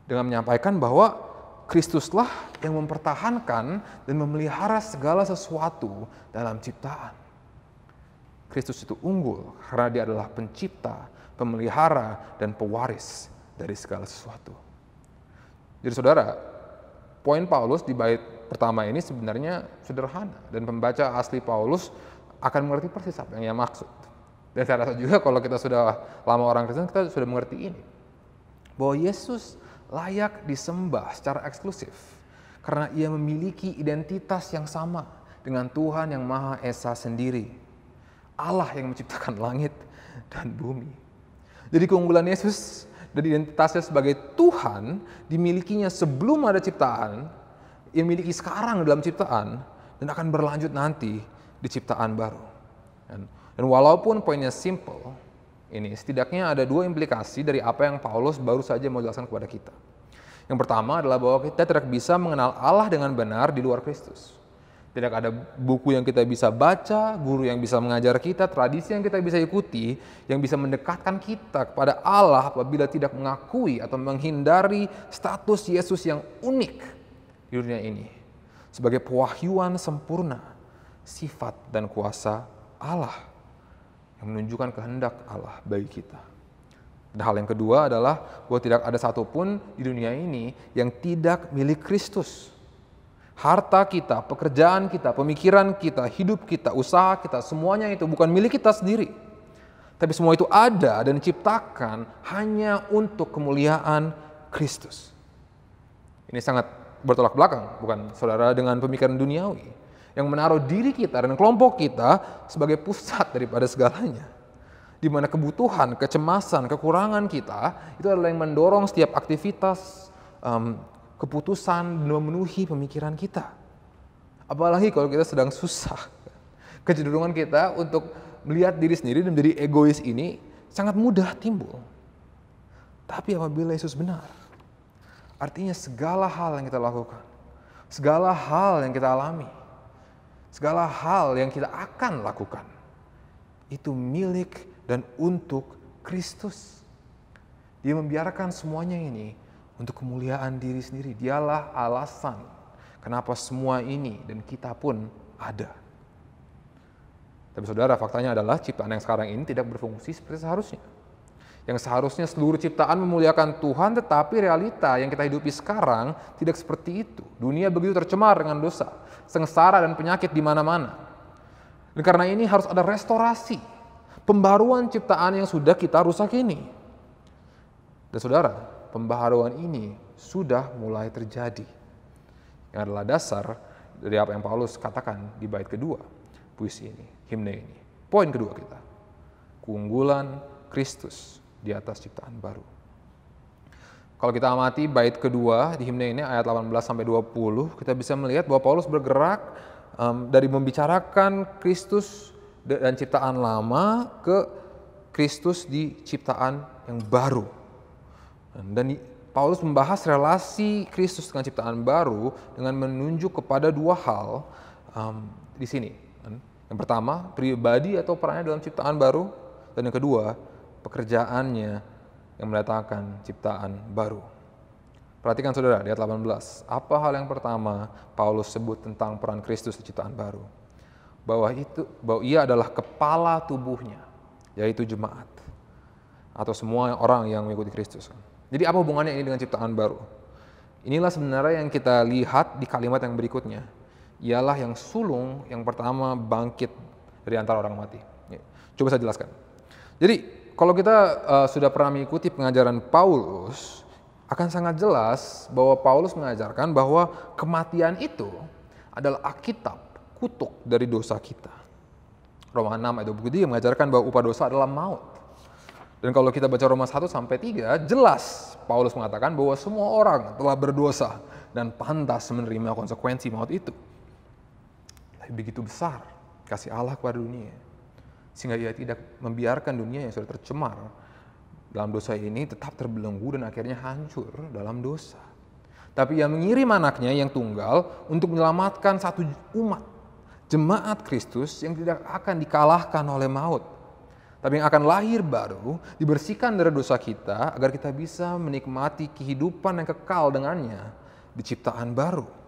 Dengan menyampaikan bahwa Kristuslah yang mempertahankan dan memelihara segala sesuatu dalam ciptaan. Kristus itu unggul karena dia adalah pencipta, pemelihara, dan pewaris dari segala sesuatu. Jadi saudara, poin Paulus di bait pertama ini sebenarnya sederhana, dan pembaca asli Paulus akan mengerti persis apa yang ia maksud. Dan saya rasa juga kalau kita sudah lama orang Kristen, kita sudah mengerti ini. Bahwa Yesus layak disembah secara eksklusif karena ia memiliki identitas yang sama dengan Tuhan yang Maha Esa sendiri. Allah yang menciptakan langit dan bumi. Jadi keunggulan Yesus dan identitasnya sebagai Tuhan dimilikinya sebelum ada ciptaan, ia miliki sekarang dalam ciptaan dan akan berlanjut nanti di ciptaan baru. Dan walaupun poinnya simple, ini setidaknya ada dua implikasi dari apa yang Paulus baru saja mau jelaskan kepada kita. Yang pertama adalah bahwa kita tidak bisa mengenal Allah dengan benar di luar Kristus. Tidak ada buku yang kita bisa baca, guru yang bisa mengajar kita, tradisi yang kita bisa ikuti, yang bisa mendekatkan kita kepada Allah apabila tidak mengakui atau menghindari status Yesus yang unik di dunia ini. Sebagai pewahyuan sempurna, sifat dan kuasa Allah yang menunjukkan kehendak Allah bagi kita. Dan hal yang kedua adalah bahwa tidak ada satupun di dunia ini yang tidak milik Kristus. Harta kita, pekerjaan kita, pemikiran kita, hidup kita, usaha kita, semuanya itu bukan milik kita sendiri. Tapi semua itu ada dan diciptakan hanya untuk kemuliaan Kristus. Ini sangat bertolak belakang, bukan saudara, dengan pemikiran duniawi yang menaruh diri kita dan kelompok kita sebagai pusat daripada segalanya. Di mana kebutuhan, kecemasan, kekurangan kita itu adalah yang mendorong setiap aktivitas, keputusan memenuhi pemikiran kita. Apalagi kalau kita sedang susah. Kecenderungan kita untuk melihat diri sendiri dan menjadi egois ini sangat mudah timbul. Tapi apabila Yesus benar, artinya segala hal yang kita lakukan, segala hal yang kita alami, segala hal yang kita akan lakukan, itu milik dan untuk Kristus. Dia membiarkan semuanya ini untuk kemuliaan diri sendiri. Dialah alasan kenapa semua ini dan kita pun ada. Tapi saudara, faktanya adalah ciptaan yang sekarang ini tidak berfungsi seperti seharusnya. Yang seharusnya seluruh ciptaan memuliakan Tuhan, tetapi realita yang kita hidupi sekarang tidak seperti itu. Dunia begitu tercemar dengan dosa, sengsara dan penyakit di mana-mana. Dan karena ini harus ada restorasi, pembaruan ciptaan yang sudah kita rusak ini. Dan saudara, pembaharuan ini sudah mulai terjadi. Yang adalah dasar dari apa yang Paulus katakan di bait kedua puisi ini, himne ini. Poin kedua kita, keunggulan Kristus di atas ciptaan baru. Kalau kita amati bait kedua di himne ini ayat 18-20, kita bisa melihat bahwa Paulus bergerak dari membicarakan Kristus dan ciptaan lama ke Kristus di ciptaan yang baru. Dan Paulus membahas relasi Kristus dengan ciptaan baru dengan menunjuk kepada dua hal di sini. Yang pertama, pribadi atau perannya dalam ciptaan baru, dan yang kedua, pekerjaannya yang mendatangkan ciptaan baru. Perhatikan saudara di ayat 18, apa hal yang pertama Paulus sebut tentang peran Kristus di ciptaan baru? Bahwa ia adalah kepala tubuhnya, yaitu jemaat, atau semua orang yang mengikuti Kristus. Jadi apa hubungannya ini dengan ciptaan baru? Inilah sebenarnya yang kita lihat di kalimat yang berikutnya. Ialah yang sulung yang pertama bangkit dari antara orang mati. Coba saya jelaskan. Jadi kalau kita sudah pernah mengikuti pengajaran Paulus, akan sangat jelas bahwa Paulus mengajarkan bahwa kematian itu adalah alkitab, kutuk dari dosa kita. Roma 6 ayat 23 mengajarkan bahwa upah dosa adalah maut. Dan kalau kita baca Roma 1-3, jelas Paulus mengatakan bahwa semua orang telah berdosa dan pantas menerima konsekuensi maut itu. Tapi begitu besar kasih Allah kepada dunia, sehingga ia tidak membiarkan dunia yang sudah tercemar dalam dosa ini tetap terbelenggu dan akhirnya hancur dalam dosa. Tapi ia mengirim anaknya yang tunggal untuk menyelamatkan satu umat, jemaat Kristus yang tidak akan dikalahkan oleh maut, tapi yang akan lahir baru, dibersihkan dari dosa kita agar kita bisa menikmati kehidupan yang kekal dengannya di ciptaan baru.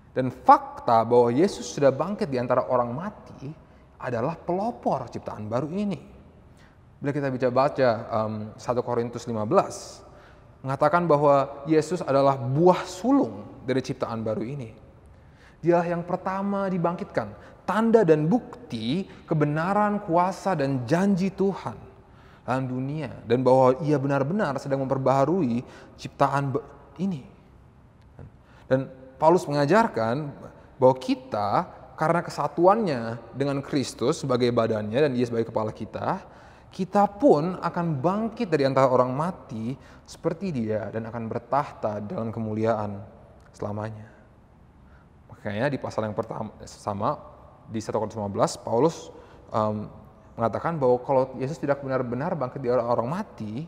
Dan fakta bahwa Yesus sudah bangkit di antara orang mati adalah pelopor ciptaan baru ini. Bila kita bisa baca 1 Korintus 15, mengatakan bahwa Yesus adalah buah sulung dari ciptaan baru ini. Dialah yang pertama dibangkitkan, tanda dan bukti kebenaran, kuasa dan janji Tuhan dalam dunia, dan bahwa ia benar-benar sedang memperbaharui ciptaan ini. Dan Paulus mengajarkan bahwa kita karena kesatuannya dengan Kristus sebagai badannya dan dia sebagai kepala kita, kita pun akan bangkit dari antara orang mati seperti dia dan akan bertahta dalam kemuliaan selamanya. Makanya di pasal yang pertama sama di 1 Korintus 15 Paulus mengatakan bahwa kalau Yesus tidak benar-benar bangkit dari orang mati,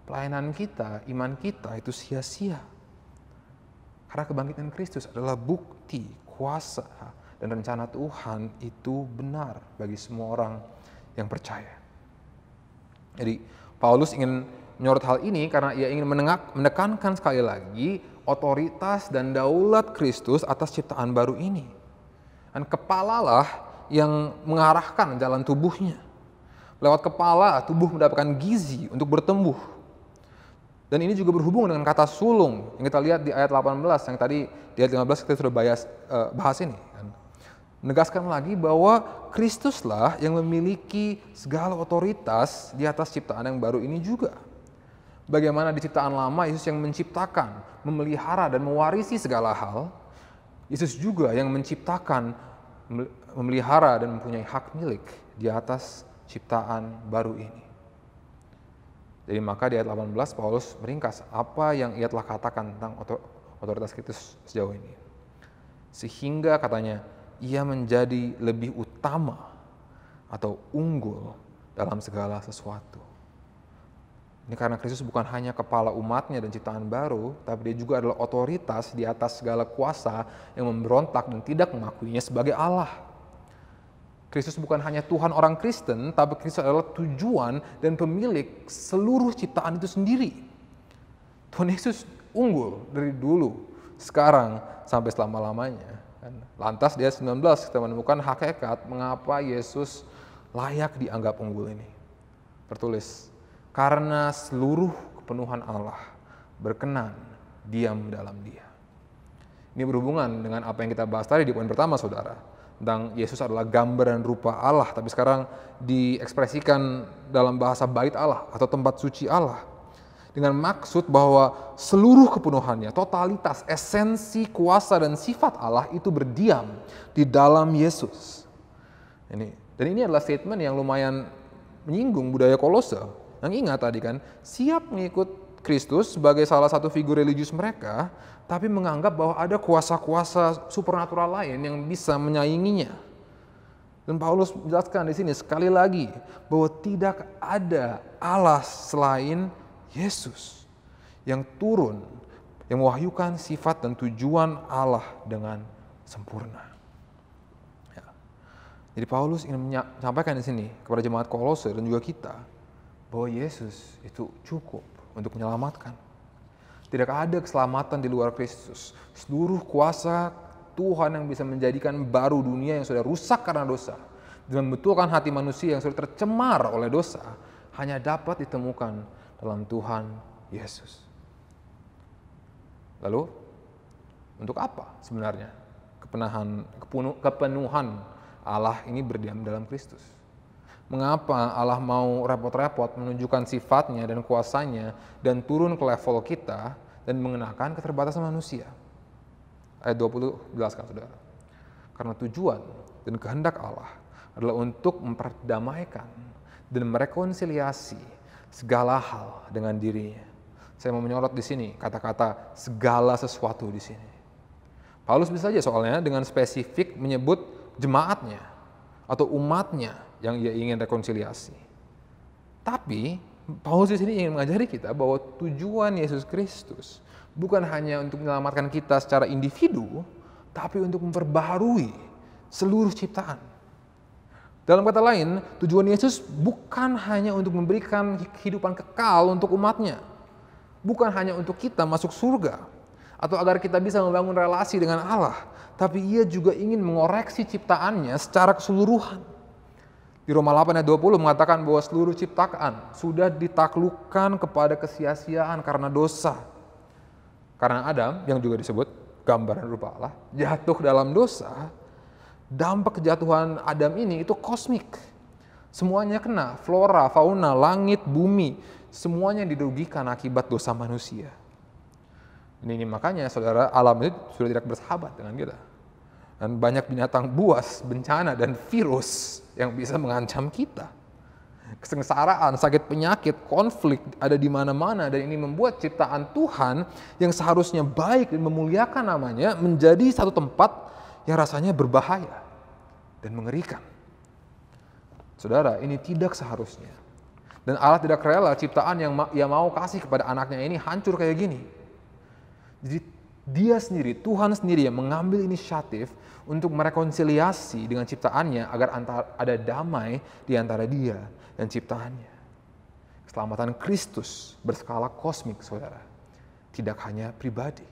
pelayanan kita, iman kita itu sia-sia. Karena kebangkitan Kristus adalah bukti, kuasa, dan rencana Tuhan itu benar bagi semua orang yang percaya. Jadi Paulus ingin menyorot hal ini karena ia ingin menekankan sekali lagi otoritas dan daulat Kristus atas ciptaan baru ini. Dan kepalalah yang mengarahkan jalan tubuhnya. Lewat kepala, tubuh mendapatkan gizi untuk bertumbuh. Dan ini juga berhubung dengan kata sulung yang kita lihat di ayat 18, yang tadi di ayat 15 kita sudah bahas ini. Menegaskan lagi bahwa Kristuslah yang memiliki segala otoritas di atas ciptaan yang baru ini juga. Bagaimana di ciptaan lama Yesus yang menciptakan, memelihara dan mewarisi segala hal, Yesus juga yang menciptakan, memelihara dan mempunyai hak milik di atas ciptaan baru ini. Jadi maka di ayat 18 Paulus meringkas apa yang ia telah katakan tentang otoritas Kristus sejauh ini. Sehingga katanya ia menjadi lebih utama atau unggul dalam segala sesuatu. Ini karena Kristus bukan hanya kepala umatnya dan ciptaan baru, tapi dia juga adalah otoritas di atas segala kuasa yang memberontak dan tidak mengakuinya sebagai Allah. Kristus bukan hanya Tuhan orang Kristen, tapi Kristus adalah tujuan dan pemilik seluruh ciptaan itu sendiri. Tuhan Yesus unggul dari dulu, sekarang, sampai selama-lamanya. Lantas di ayat 19 kita menemukan hakikat mengapa Yesus layak dianggap unggul ini. Tertulis, karena seluruh kepenuhan Allah berkenan diam dalam Dia. Ini berhubungan dengan apa yang kita bahas tadi di poin pertama, saudara. Tentang Yesus adalah gambar dan rupa Allah, tapi sekarang diekspresikan dalam bahasa bait Allah atau tempat suci Allah. Dengan maksud bahwa seluruh kepenuhannya, totalitas, esensi, kuasa, dan sifat Allah itu berdiam di dalam Yesus. Dan ini adalah statement yang lumayan menyinggung budaya Kolose. Yang ingat tadi kan, siap mengikut Kristus sebagai salah satu figur religius mereka, tapi menganggap bahwa ada kuasa-kuasa supernatural lain yang bisa menyainginya. Dan Paulus menjelaskan di sini sekali lagi bahwa tidak ada Allah selain Yesus yang turun, yang mewahyukan sifat dan tujuan Allah dengan sempurna. Ya. Jadi Paulus ingin menyampaikan di sini kepada jemaat Kolose dan juga kita bahwa Yesus itu cukup untuk menyelamatkan. Tidak ada keselamatan di luar Kristus. Seluruh kuasa Tuhan yang bisa menjadikan baru dunia yang sudah rusak karena dosa, dan membetulkan hati manusia yang sudah tercemar oleh dosa, hanya dapat ditemukan dalam Tuhan Yesus. Lalu, untuk apa sebenarnya kepenuhan Allah ini berdiam dalam Kristus? Mengapa Allah mau repot-repot menunjukkan sifatnya dan kuasanya dan turun ke level kita dan mengenakan keterbatasan manusia? Ayat 20 jelaskan, saudara. Karena tujuan dan kehendak Allah adalah untuk memperdamaikan dan merekonsiliasi segala hal dengan dirinya. Saya mau menyorot di sini kata-kata segala sesuatu di sini. Paulus bisa saja soalnya dengan spesifik menyebut jemaatnya atau umatnya yang ia ingin rekonsiliasi. Tapi Paulus di sini ingin mengajari kita bahwa tujuan Yesus Kristus bukan hanya untuk menyelamatkan kita secara individu, tapi untuk memperbaharui seluruh ciptaan. Dalam kata lain, tujuan Yesus bukan hanya untuk memberikan kehidupan kekal untuk umatnya, bukan hanya untuk kita masuk surga, atau agar kita bisa membangun relasi dengan Allah, tapi ia juga ingin mengoreksi ciptaannya secara keseluruhan. Di Roma 8 ayat 20 mengatakan bahwa seluruh ciptaan sudah ditaklukkan kepada kesia-siaan karena dosa. Karena Adam, yang juga disebut gambaran rupa Allah, jatuh dalam dosa, dampak kejatuhan Adam ini itu kosmik. Semuanya kena, flora, fauna, langit, bumi, semuanya dirugikan akibat dosa manusia. Ini makanya saudara, alam itu sudah tidak bersahabat dengan kita. Dan banyak binatang buas, bencana, dan virus yang bisa mengancam kita. Kesengsaraan, sakit penyakit, konflik ada di mana-mana, dan ini membuat ciptaan Tuhan yang seharusnya baik dan memuliakan namanya menjadi satu tempat yang rasanya berbahaya dan mengerikan. Saudara, ini tidak seharusnya. Dan Allah tidak rela ciptaan yang Ia mau kasih kepada anaknya ini hancur kayak gini. Jadi Dia sendiri, Tuhan sendiri yang mengambil inisiatif untuk merekonsiliasi dengan ciptaannya agar ada damai di antara Dia dan ciptaannya. Keselamatan Kristus berskala kosmik, saudara. Tidak hanya pribadi.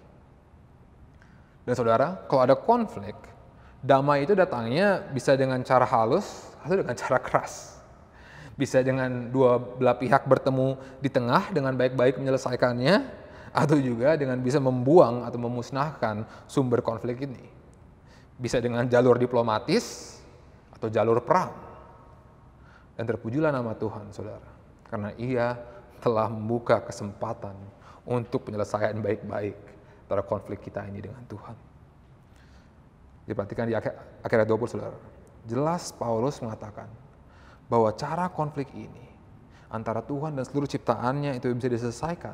Dan saudara, kalau ada konflik, damai itu datangnya bisa dengan cara halus atau dengan cara keras. Bisa dengan dua belah pihak bertemu di tengah dengan baik-baik menyelesaikannya, atau juga dengan bisa membuang atau memusnahkan sumber konflik ini. Bisa dengan jalur diplomatis atau jalur perang. Dan terpujilah nama Tuhan, saudara. Karena Ia telah membuka kesempatan untuk penyelesaian baik-baik antara konflik kita ini dengan Tuhan. Diperhatikan di akhir ayat 20, saudara. Jelas Paulus mengatakan bahwa cara konflik ini antara Tuhan dan seluruh ciptaannya itu bisa diselesaikan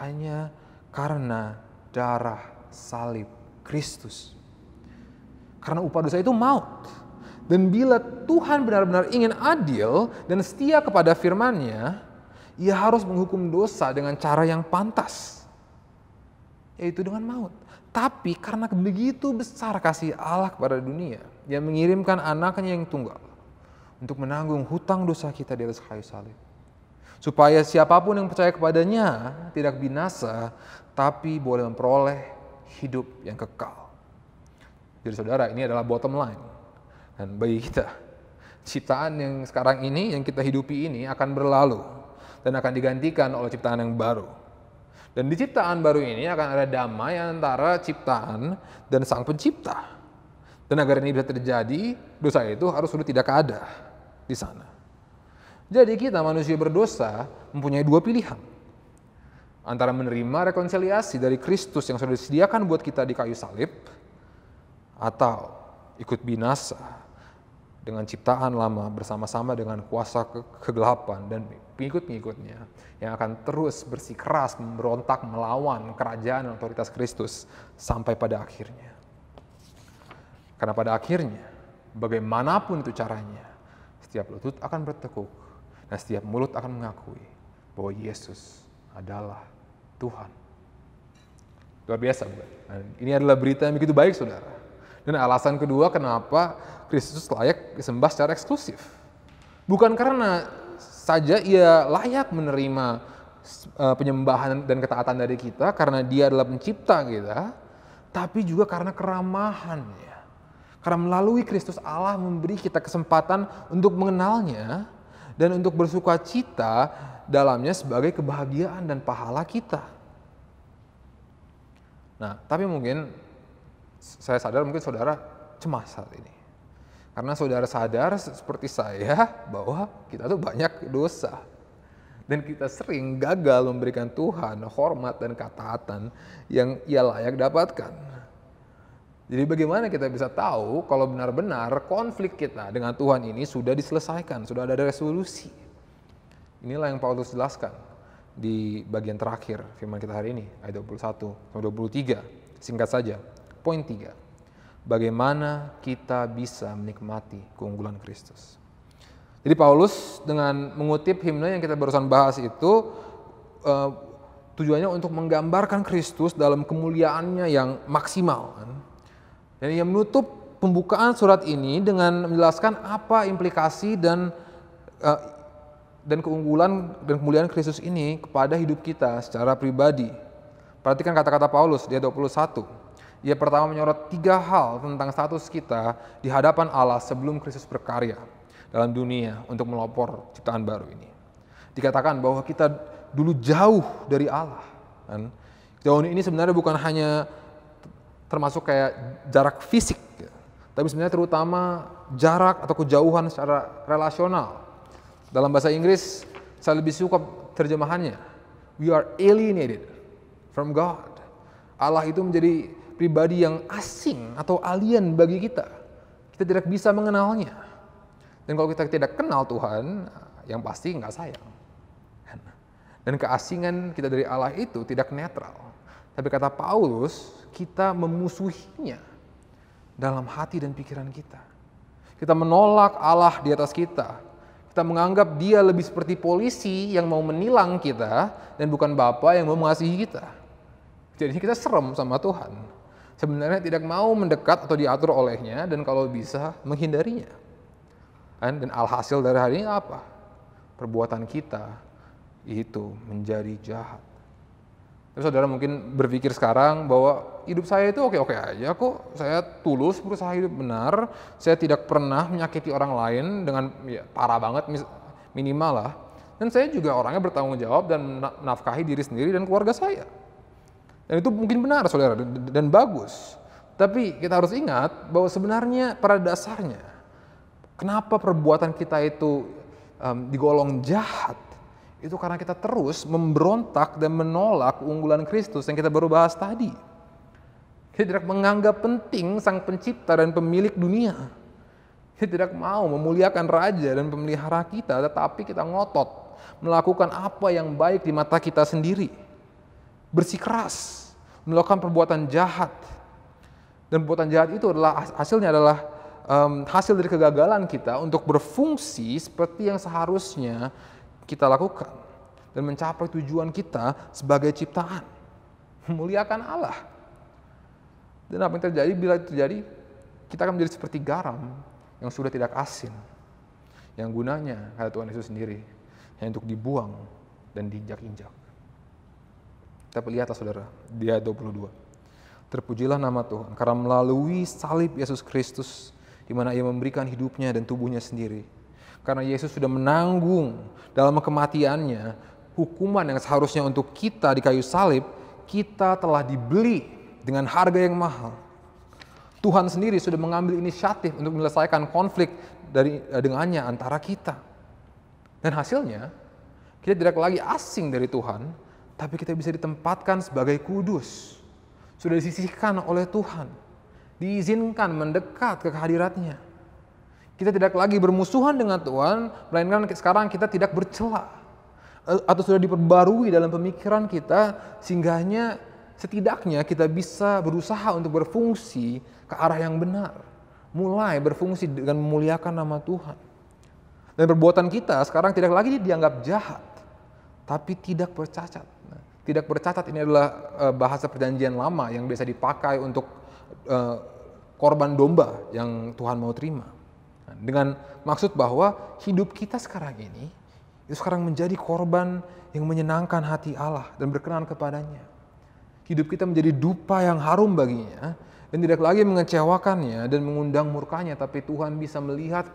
hanya karena darah salib Kristus. Karena upah dosa itu maut. Dan bila Tuhan benar-benar ingin adil dan setia kepada firman-Nya, Ia harus menghukum dosa dengan cara yang pantas, yaitu dengan maut. Tapi karena begitu besar kasih Allah kepada dunia, Ia mengirimkan anaknya yang tunggal untuk menanggung hutang dosa kita di atas kayu salib. Supaya siapapun yang percaya kepadanya tidak binasa, tapi boleh memperoleh hidup yang kekal. Jadi saudara, ini adalah bottom line. Dan bagi kita, ciptaan yang sekarang ini, yang kita hidupi ini akan berlalu dan akan digantikan oleh ciptaan yang baru. Dan di ciptaan baru ini akan ada damai antara ciptaan dan Sang Pencipta. Dan agar ini bisa terjadi, dosa itu harus sudah tidak ada di sana. Jadi kita manusia berdosa mempunyai dua pilihan. Antara menerima rekonsiliasi dari Kristus yang sudah disediakan buat kita di kayu salib, atau ikut binasa dengan ciptaan lama bersama-sama dengan kuasa kegelapan dan pengikut-pengikutnya yang akan terus bersikeras memberontak melawan kerajaan dan otoritas Kristus sampai pada akhirnya. Karena pada akhirnya, bagaimanapun itu caranya, setiap lutut akan bertekuk dan setiap mulut akan mengakui bahwa Yesus adalah Tuhan. Luar biasa, bukan? Nah, ini adalah berita yang begitu baik, saudara. Dan alasan kedua kenapa Kristus layak disembah secara eksklusif. Bukan karena saja Ia layak menerima penyembahan dan ketaatan dari kita karena Dia adalah pencipta kita, tapi juga karena keramahannya. Karena melalui Kristus Allah memberi kita kesempatan untuk mengenalnya dan untuk bersuka cita dalamnya sebagai kebahagiaan dan pahala kita. Nah, tapi mungkin saya sadar mungkin saudara cemas saat ini. Karena saudara sadar seperti saya bahwa kita tuh banyak dosa. Dan kita sering gagal memberikan Tuhan hormat dan ketaatan yang Ia layak dapatkan. Jadi bagaimana kita bisa tahu kalau benar-benar konflik kita dengan Tuhan ini sudah diselesaikan, sudah ada resolusi. Inilah yang Paulus jelaskan di bagian terakhir firman kita hari ini, ayat 21-23. Singkat saja. Poin 3, bagaimana kita bisa menikmati keunggulan Kristus. Jadi Paulus dengan mengutip himne yang kita barusan bahas itu, tujuannya untuk menggambarkan Kristus dalam kemuliaannya yang maksimal. Dan ia menutup pembukaan surat ini dengan menjelaskan apa implikasi dan keunggulan dan kemuliaan Kristus ini kepada hidup kita secara pribadi. Perhatikan kata-kata Paulus di ayat 21. Ia pertama menyorot 3 hal tentang status kita di hadapan Allah sebelum Kristus berkarya dalam dunia untuk melopor ciptaan baru ini. Dikatakan bahwa kita dulu jauh dari Allah. Jauh ini sebenarnya bukan hanya termasuk kayak jarak fisik, tapi sebenarnya terutama jarak atau kejauhan secara relasional. Dalam bahasa Inggris, saya lebih suka terjemahannya. We are alienated from God. Allah itu menjadi pribadi yang asing atau alien bagi kita. Kita tidak bisa mengenalnya. Dan kalau kita tidak kenal Tuhan, yang pasti nggak sayang. Dan keasingan kita dari Allah itu tidak netral. Tapi kata Paulus, kita memusuhinya. dalam hati dan pikiran kita. Kita menolak Allah di atas kita. Kita menganggap dia lebih seperti polisi yang mau menilang kita dan bukan Bapa yang mau mengasihi kita. Jadi kita serem sama Tuhan. Sebenarnya tidak mau mendekat atau diatur olehnya dan kalau bisa menghindarinya. Dan alhasil dari hari ini apa? Perbuatan kita itu menjadi jahat. Tapi saudara mungkin berpikir sekarang bahwa hidup saya itu oke-oke aja kok. Saya tulus berusaha hidup benar. Saya tidak pernah menyakiti orang lain dengan parah banget minimal lah. Dan saya juga orangnya bertanggung jawab dan menafkahi diri sendiri dan keluarga saya. Dan itu mungkin benar saudara dan bagus. Tapi kita harus ingat bahwa sebenarnya pada dasarnya kenapa perbuatan kita itu digolong jahat? Itu karena kita terus memberontak dan menolak keunggulan Kristus yang kita baru bahas tadi. Kita tidak menganggap penting Sang Pencipta dan Pemilik dunia. Kita tidak mau memuliakan Raja dan Pemelihara kita, tetapi kita ngotot melakukan apa yang baik di mata kita sendiri. Bersikeras, melakukan perbuatan jahat. Dan perbuatan jahat itu hasilnya adalah hasil dari kegagalan kita untuk berfungsi seperti yang seharusnya kita lakukan dan mencapai tujuan kita sebagai ciptaan, memuliakan Allah. Dan apa yang terjadi bila itu terjadi, kita akan menjadi seperti garam yang sudah tidak asin, yang gunanya kata Tuhan Yesus sendiri hanya untuk dibuang dan diinjak-injak. Tapi lihatlah saudara, di ayat 22. Terpujilah nama Tuhan karena melalui salib Yesus Kristus di mana Ia memberikan hidupnya dan tubuhnya sendiri. Karena Yesus sudah menanggung dalam kematiannya hukuman yang seharusnya untuk kita di kayu salib, kita telah dibeli dengan harga yang mahal. Tuhan sendiri sudah mengambil inisiatif untuk menyelesaikan konflik dengannya antara kita. Dan hasilnya, kita tidak lagi asing dari Tuhan, tapi kita bisa ditempatkan sebagai kudus. Sudah disisihkan oleh Tuhan, diizinkan mendekat ke kehadiratnya. Kita tidak lagi bermusuhan dengan Tuhan, melainkan sekarang kita tidak bercela. Atau sudah diperbarui dalam pemikiran kita, sehingganya setidaknya kita bisa berusaha untuk berfungsi ke arah yang benar. Mulai berfungsi dengan memuliakan nama Tuhan. Dan perbuatan kita sekarang tidak lagi dianggap jahat, tapi tidak bercacat. Tidak bercacat ini adalah bahasa perjanjian lama yang biasa dipakai untuk korban domba yang Tuhan mau terima. Dengan maksud bahwa hidup kita sekarang ini itu sekarang menjadi korban yang menyenangkan hati Allah dan berkenan kepadanya. Hidup kita menjadi dupa yang harum baginya dan tidak lagi mengecewakannya dan mengundang murkanya, tapi Tuhan bisa melihat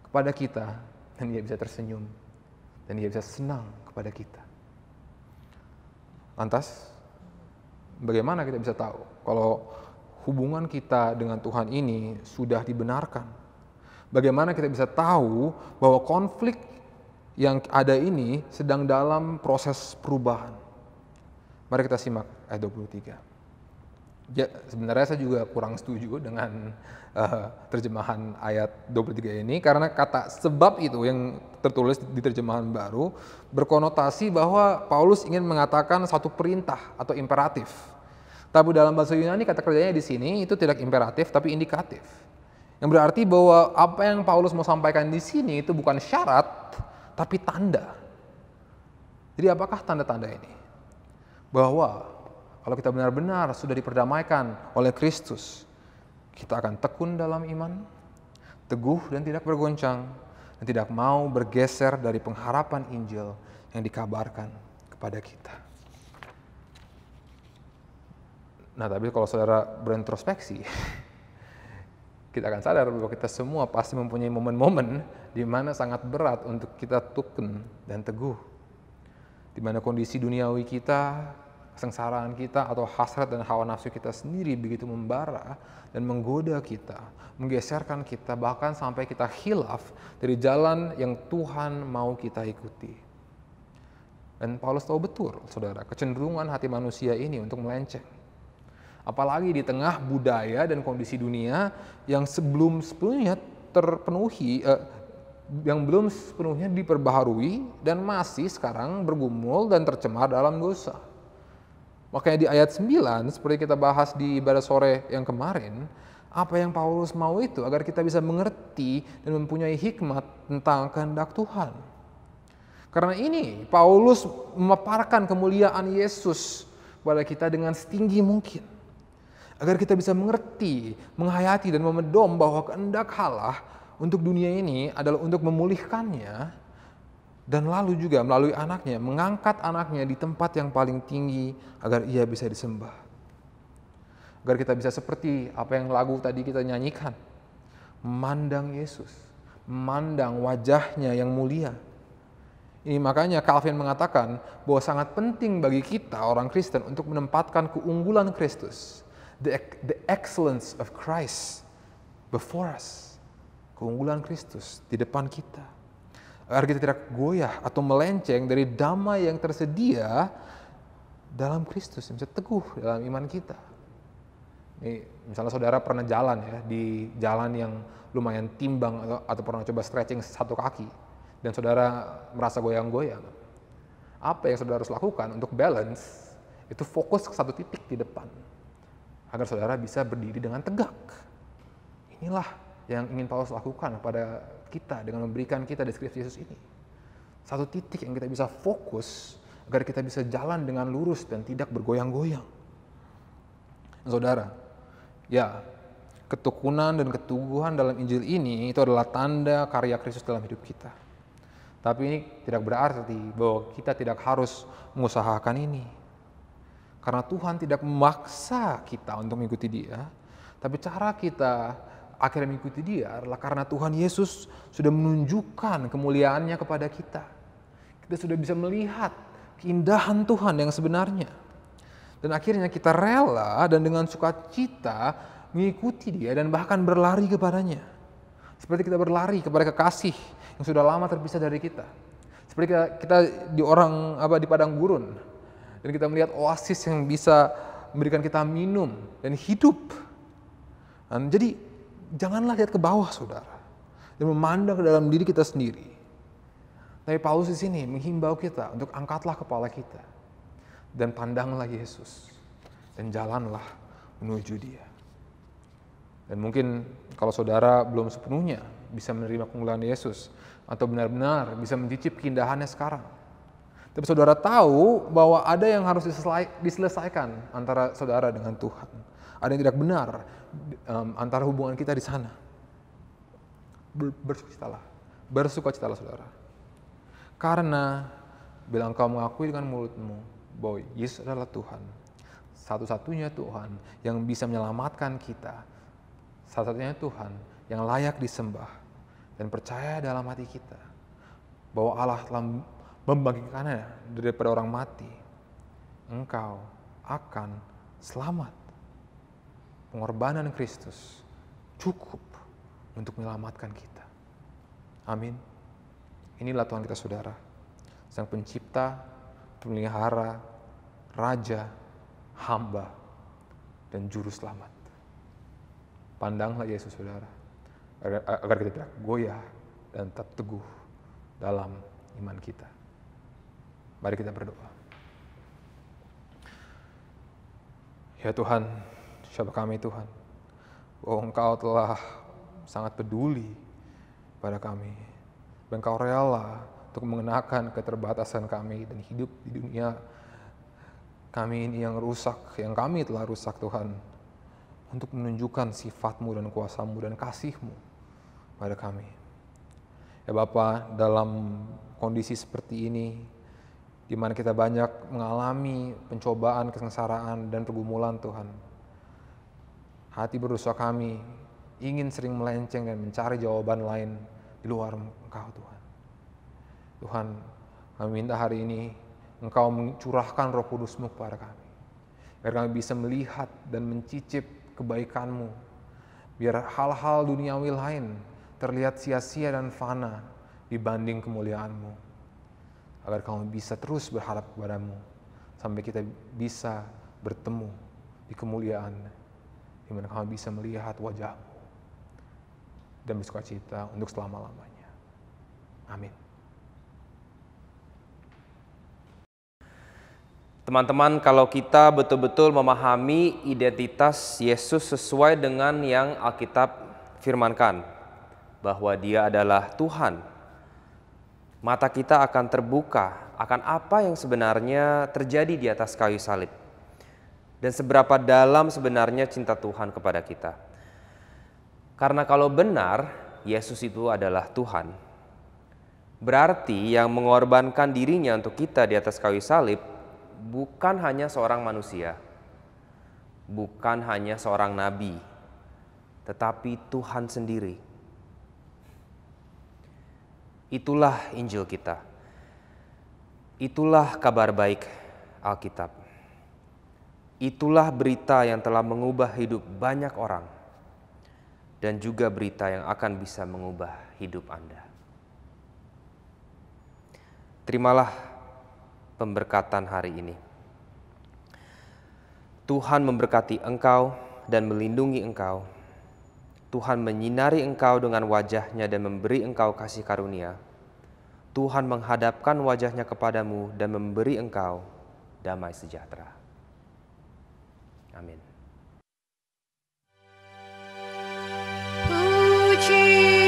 kepada kita dan Ia bisa tersenyum dan Ia bisa senang kepada kita. Lantas, bagaimana kita bisa tahu kalau hubungan kita dengan Tuhan ini sudah dibenarkan? Bagaimana kita bisa tahu bahwa konflik yang ada ini sedang dalam proses perubahan? Mari kita simak ayat 23. Ya, sebenarnya saya juga kurang setuju dengan terjemahan ayat 23 ini karena kata sebab itu yang tertulis di terjemahan baru berkonotasi bahwa Paulus ingin mengatakan satu perintah atau imperatif. Tapi dalam bahasa Yunani kata kerjanya di sini itu tidak imperatif tapi indikatif. Yang berarti bahwa apa yang Paulus mau sampaikan di sini itu bukan syarat, tapi tanda. Jadi apakah tanda-tanda ini? Bahwa kalau kita benar-benar sudah diperdamaikan oleh Kristus, kita akan tekun dalam iman, teguh dan tidak bergoncang, dan tidak mau bergeser dari pengharapan Injil yang dikabarkan kepada kita. Nah, tapi kalau saudara berintrospeksi, kita akan sadar bahwa kita semua pasti mempunyai momen-momen di mana sangat berat untuk kita tekun dan teguh. Di mana kondisi duniawi kita, kesengsaraan kita, atau hasrat dan hawa nafsu kita sendiri begitu membara dan menggoda kita, menggeserkan kita, bahkan sampai kita khilaf dari jalan yang Tuhan mau kita ikuti. Dan Paulus tahu betul, saudara, kecenderungan hati manusia ini untuk melenceng. Apalagi di tengah budaya dan kondisi dunia yang belum sepenuhnya terpenuhi, yang belum sepenuhnya diperbaharui dan masih sekarang bergumul dan tercemar dalam dosa. Makanya di ayat 9, seperti kita bahas di ibadah sore yang kemarin, Apa yang Paulus mau itu agar kita bisa mengerti dan mempunyai hikmat tentang kehendak Tuhan. Karena ini Paulus memaparkan kemuliaan Yesus kepada kita dengan setinggi mungkin. Agar kita bisa mengerti, menghayati dan memedom bahwa kehendak Allah untuk dunia ini adalah untuk memulihkannya, dan lalu juga melalui anaknya, mengangkat anaknya di tempat yang paling tinggi agar ia bisa disembah. Agar kita bisa seperti apa yang lagu tadi kita nyanyikan, memandang Yesus, memandang wajahnya yang mulia. Ini makanya Calvin mengatakan bahwa sangat penting bagi kita orang Kristen untuk menempatkan keunggulan Kristus, the excellence of Christ before us, keunggulan Kristus di depan kita, agar kita tidak goyah atau melenceng dari damai yang tersedia dalam Kristus, yang bisa teguh dalam iman kita. Nih, misalnya saudara pernah jalan ya, di jalan yang lumayan timbang atau pernah coba stretching satu kaki, dan saudara merasa goyang-goyang. Apa yang saudara harus lakukan untuk balance, itu fokus ke satu titik di depan, agar saudara bisa berdiri dengan tegak. Inilah yang ingin Paulus lakukan kepada kita dengan memberikan kita deskripsi Yesus ini. Satu titik yang kita bisa fokus, agar kita bisa jalan dengan lurus dan tidak bergoyang-goyang. Saudara, ya, ketekunan dan keteguhan dalam Injil ini itu adalah tanda karya Kristus dalam hidup kita. Tapi ini tidak berarti bahwa kita tidak harus mengusahakan ini. Karena Tuhan tidak memaksa kita untuk mengikuti Dia, tapi cara kita akhirnya mengikuti Dia adalah karena Tuhan Yesus sudah menunjukkan kemuliaannya kepada kita. Kita sudah bisa melihat keindahan Tuhan yang sebenarnya. Dan akhirnya kita rela dan dengan sukacita mengikuti Dia dan bahkan berlari kepadanya. Seperti kita berlari kepada kekasih yang sudah lama terpisah dari kita. Seperti kita di padang gurun dan kita melihat oasis yang bisa memberikan kita minum dan hidup. Dan jadi janganlah lihat ke bawah, saudara, dan memandang ke dalam diri kita sendiri. Tapi Paulus di sini menghimbau kita untuk angkatlah kepala kita dan pandanglah Yesus dan jalanlah menuju Dia. Dan mungkin kalau saudara belum sepenuhnya bisa menerima keunggulan Yesus atau benar-benar bisa mencicip keindahannya sekarang, tapi saudara tahu bahwa ada yang harus diselesaikan antara saudara dengan Tuhan. Ada yang tidak benar antara hubungan kita di sana. Bersukacitalah saudara. Karena bila engkau mengakui dengan mulutmu bahwa Yesus adalah Tuhan, satu-satunya Tuhan yang bisa menyelamatkan kita, satu-satunya Tuhan yang layak disembah, dan percaya dalam hati kita bahwa Allah telah membangkitkannya daripada orang mati, engkau akan selamat. Pengorbanan Kristus cukup untuk menyelamatkan kita. Amin. Inilah Tuhan kita, saudara, Sang Pencipta, Pemelihara, Raja, Hamba, dan Juru Selamat. Pandanglah Yesus, saudara, agar kita tidak goyah dan tetap teguh dalam iman kita. Mari kita berdoa. Ya Tuhan, siapa kami Tuhan, bahwa Engkau telah sangat peduli pada kami. Engkau rela untuk mengenakan keterbatasan kami dan hidup di dunia kami ini yang rusak, yang kami telah rusak Tuhan, untuk menunjukkan sifat-Mu dan kuasa-Mu dan kasih-Mu pada kami. Ya Bapa, dalam kondisi seperti ini, di mana kita banyak mengalami pencobaan, kesengsaraan, dan pergumulan Tuhan, hati berdosa kami ingin sering melenceng dan mencari jawaban lain di luar Engkau Tuhan. Tuhan, kami minta hari ini Engkau mencurahkan Roh Kudus-Mu kepada kami, agar kami bisa melihat dan mencicip kebaikan-Mu, biar hal-hal duniawi lain terlihat sia-sia dan fana dibanding kemuliaan-Mu, agar kami bisa terus berharap kepada-Mu sampai kita bisa bertemu di kemuliaan, di mana kami bisa melihat wajah-Mu dan bersukacita untuk selama-lamanya. Amin. Teman-teman, kalau kita betul-betul memahami identitas Yesus sesuai dengan yang Alkitab firmankan, bahwa Dia adalah Tuhan, mata kita akan terbuka akan apa yang sebenarnya terjadi di atas kayu salib. Dan seberapa dalam sebenarnya cinta Tuhan kepada kita. Karena kalau benar Yesus itu adalah Tuhan, berarti yang mengorbankan dirinya untuk kita di atas kayu salib bukan hanya seorang manusia, bukan hanya seorang nabi, tetapi Tuhan sendiri. Itulah Injil kita. Itulah kabar baik Alkitab. Itulah berita yang telah mengubah hidup banyak orang dan juga berita yang akan bisa mengubah hidup Anda. Terimalah pemberkatan hari ini. Tuhan memberkati engkau dan melindungi engkau. Tuhan menyinari engkau dengan wajah-Nya dan memberi engkau kasih karunia. Tuhan menghadapkan wajah-Nya kepadamu dan memberi engkau damai sejahtera. Amin. Puji